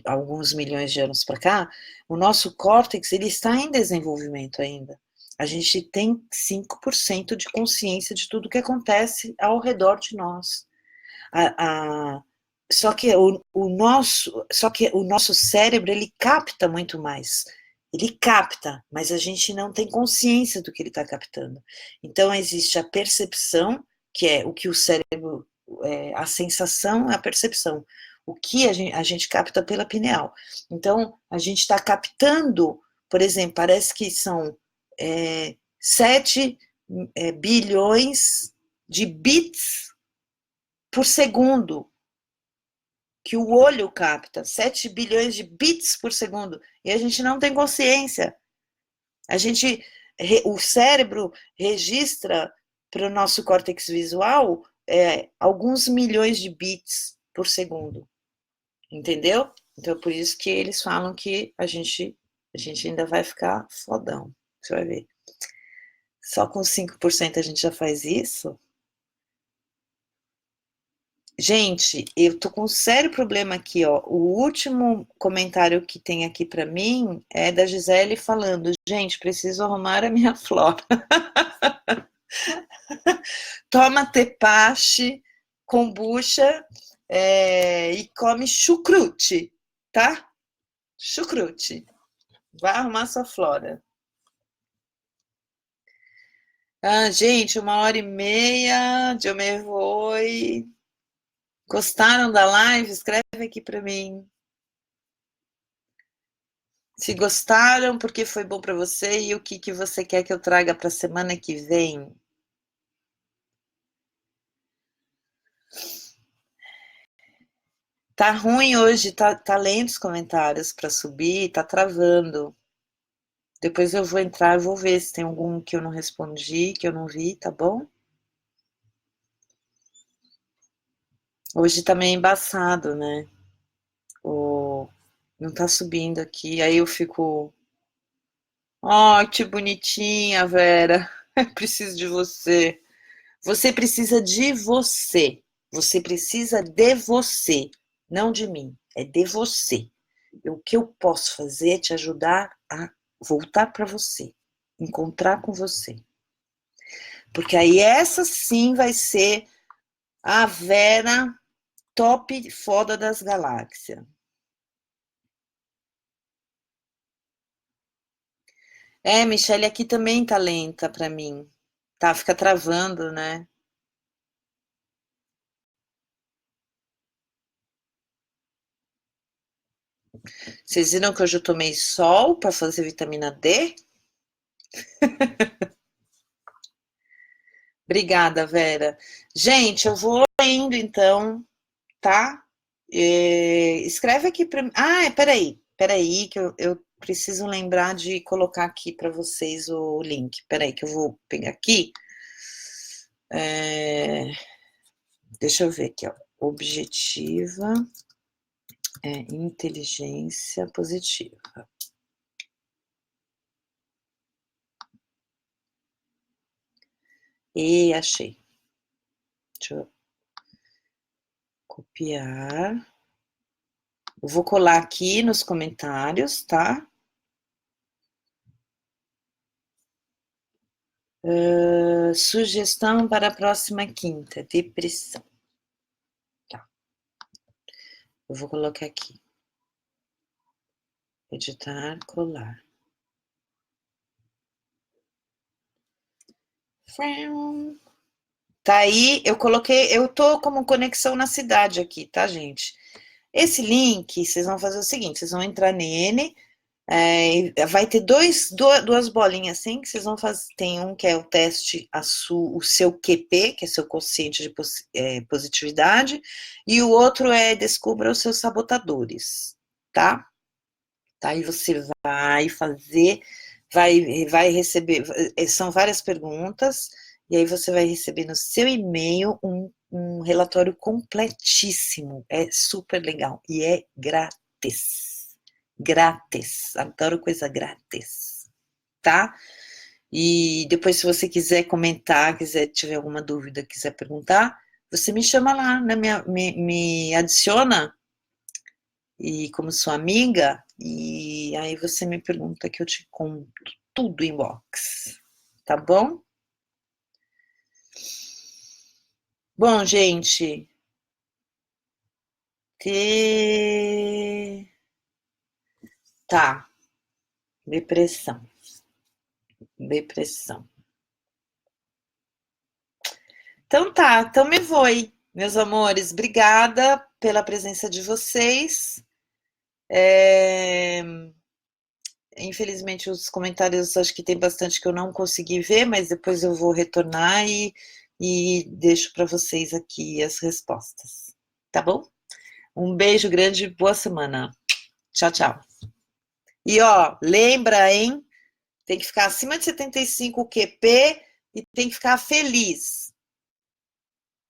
alguns milhões de anos para cá, o nosso córtex ele está em desenvolvimento ainda. A gente tem 5% de consciência de tudo que acontece ao redor de nós. Só que o nosso cérebro ele capta muito mais. Ele capta, mas a gente não tem consciência do que ele está captando. Então existe a percepção, que é o que o cérebro, a sensação é a percepção. O que a gente capta pela pineal. Então a gente está captando, por exemplo, parece que são 7 bilhões de bits por segundo que o olho capta, 7 bilhões de bits por segundo, e a gente não tem consciência. O cérebro registra para o nosso córtex visual alguns milhões de bits por segundo, entendeu? Então, por isso que eles falam que a gente ainda vai ficar fodão, você vai ver. Só com 5% a gente já faz isso? Gente, eu tô com um sério problema aqui, ó. O último comentário que tem aqui para mim é da Gisele falando: gente, preciso arrumar a minha flora. Toma tepache, kombucha e come chucrute, tá? Chucrute. Vai arrumar sua flora. Ah, gente, 1h30 de eu me vou. Gostaram da live? Escreve aqui para mim. Se gostaram, porque foi bom para você e o que você quer que eu traga para a semana que vem. Tá ruim hoje, tá lento os comentários para subir, tá travando. Depois eu vou entrar, vou ver se tem algum que eu não respondi, que eu não vi, tá bom? Hoje tá meio embaçado, né? Não tá subindo aqui, aí eu fico... Ai, que bonitinha, Vera. Eu preciso de você. Você precisa de você. Você precisa de você, não de mim. É de você. O que eu posso fazer é te ajudar a voltar para você, encontrar com você. Porque aí essa sim vai ser a Vera top foda das galáxias. Michelle, aqui também tá lenta para mim. Tá, fica travando, né? Vocês viram que hoje eu tomei sol para fazer vitamina D? Obrigada, Vera. Gente, eu vou indo então, tá? Escreve aqui para mim. Ah, peraí, que eu preciso lembrar de colocar aqui para vocês o link. Peraí, que eu vou pegar aqui. Deixa eu ver aqui, ó. Objetiva inteligência positiva. E achei. Deixa eu copiar. Eu vou colar aqui nos comentários, tá? Sugestão para a próxima quinta, depressão. Tá. Eu vou colocar aqui. Editar, colar. Tá aí, eu tô como conexão na cidade aqui, tá, gente? Esse link, vocês vão fazer o seguinte, vocês vão entrar nele, Vai ter duas bolinhas assim que vocês vão fazer. Tem um que é o teste, o seu QP, que é seu quociente de positividade, e o outro é descubra os seus sabotadores, tá? Tá, aí você vai fazer, vai receber, são várias perguntas, e aí você vai receber no seu e-mail um relatório completíssimo. É super legal e é grátis. Grátis, adoro coisa grátis, tá? E depois, se você quiser comentar, quiser tiver alguma dúvida, quiser perguntar, você me chama lá, né? Me adiciona e como sua amiga, e aí você me pergunta que eu te conto tudo em box, tá bom? Bom, gente, te... tá, depressão, depressão. Então tá, então me voe, meus amores, obrigada pela presença de vocês. Infelizmente, os comentários acho que tem bastante que eu não consegui ver, mas depois eu vou retornar e deixo para vocês aqui as respostas. Tá bom? Um beijo grande, boa semana. Tchau, tchau. E ó, lembra, hein? Tem que ficar acima de 75 o QP e tem que ficar feliz.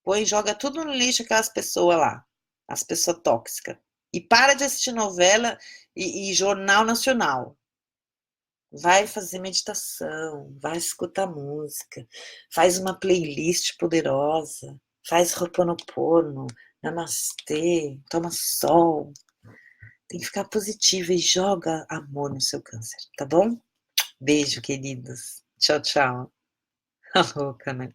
Põe, joga tudo no lixo aquelas pessoas lá, as pessoas tóxicas. E para de assistir novela e jornal nacional. Vai fazer meditação, vai escutar música, faz uma playlist poderosa, faz Ho'oponopono, namastê, toma sol. Tem que ficar positiva e joga amor no seu câncer, tá bom? Beijo, queridos. Tchau, tchau. A louca, né?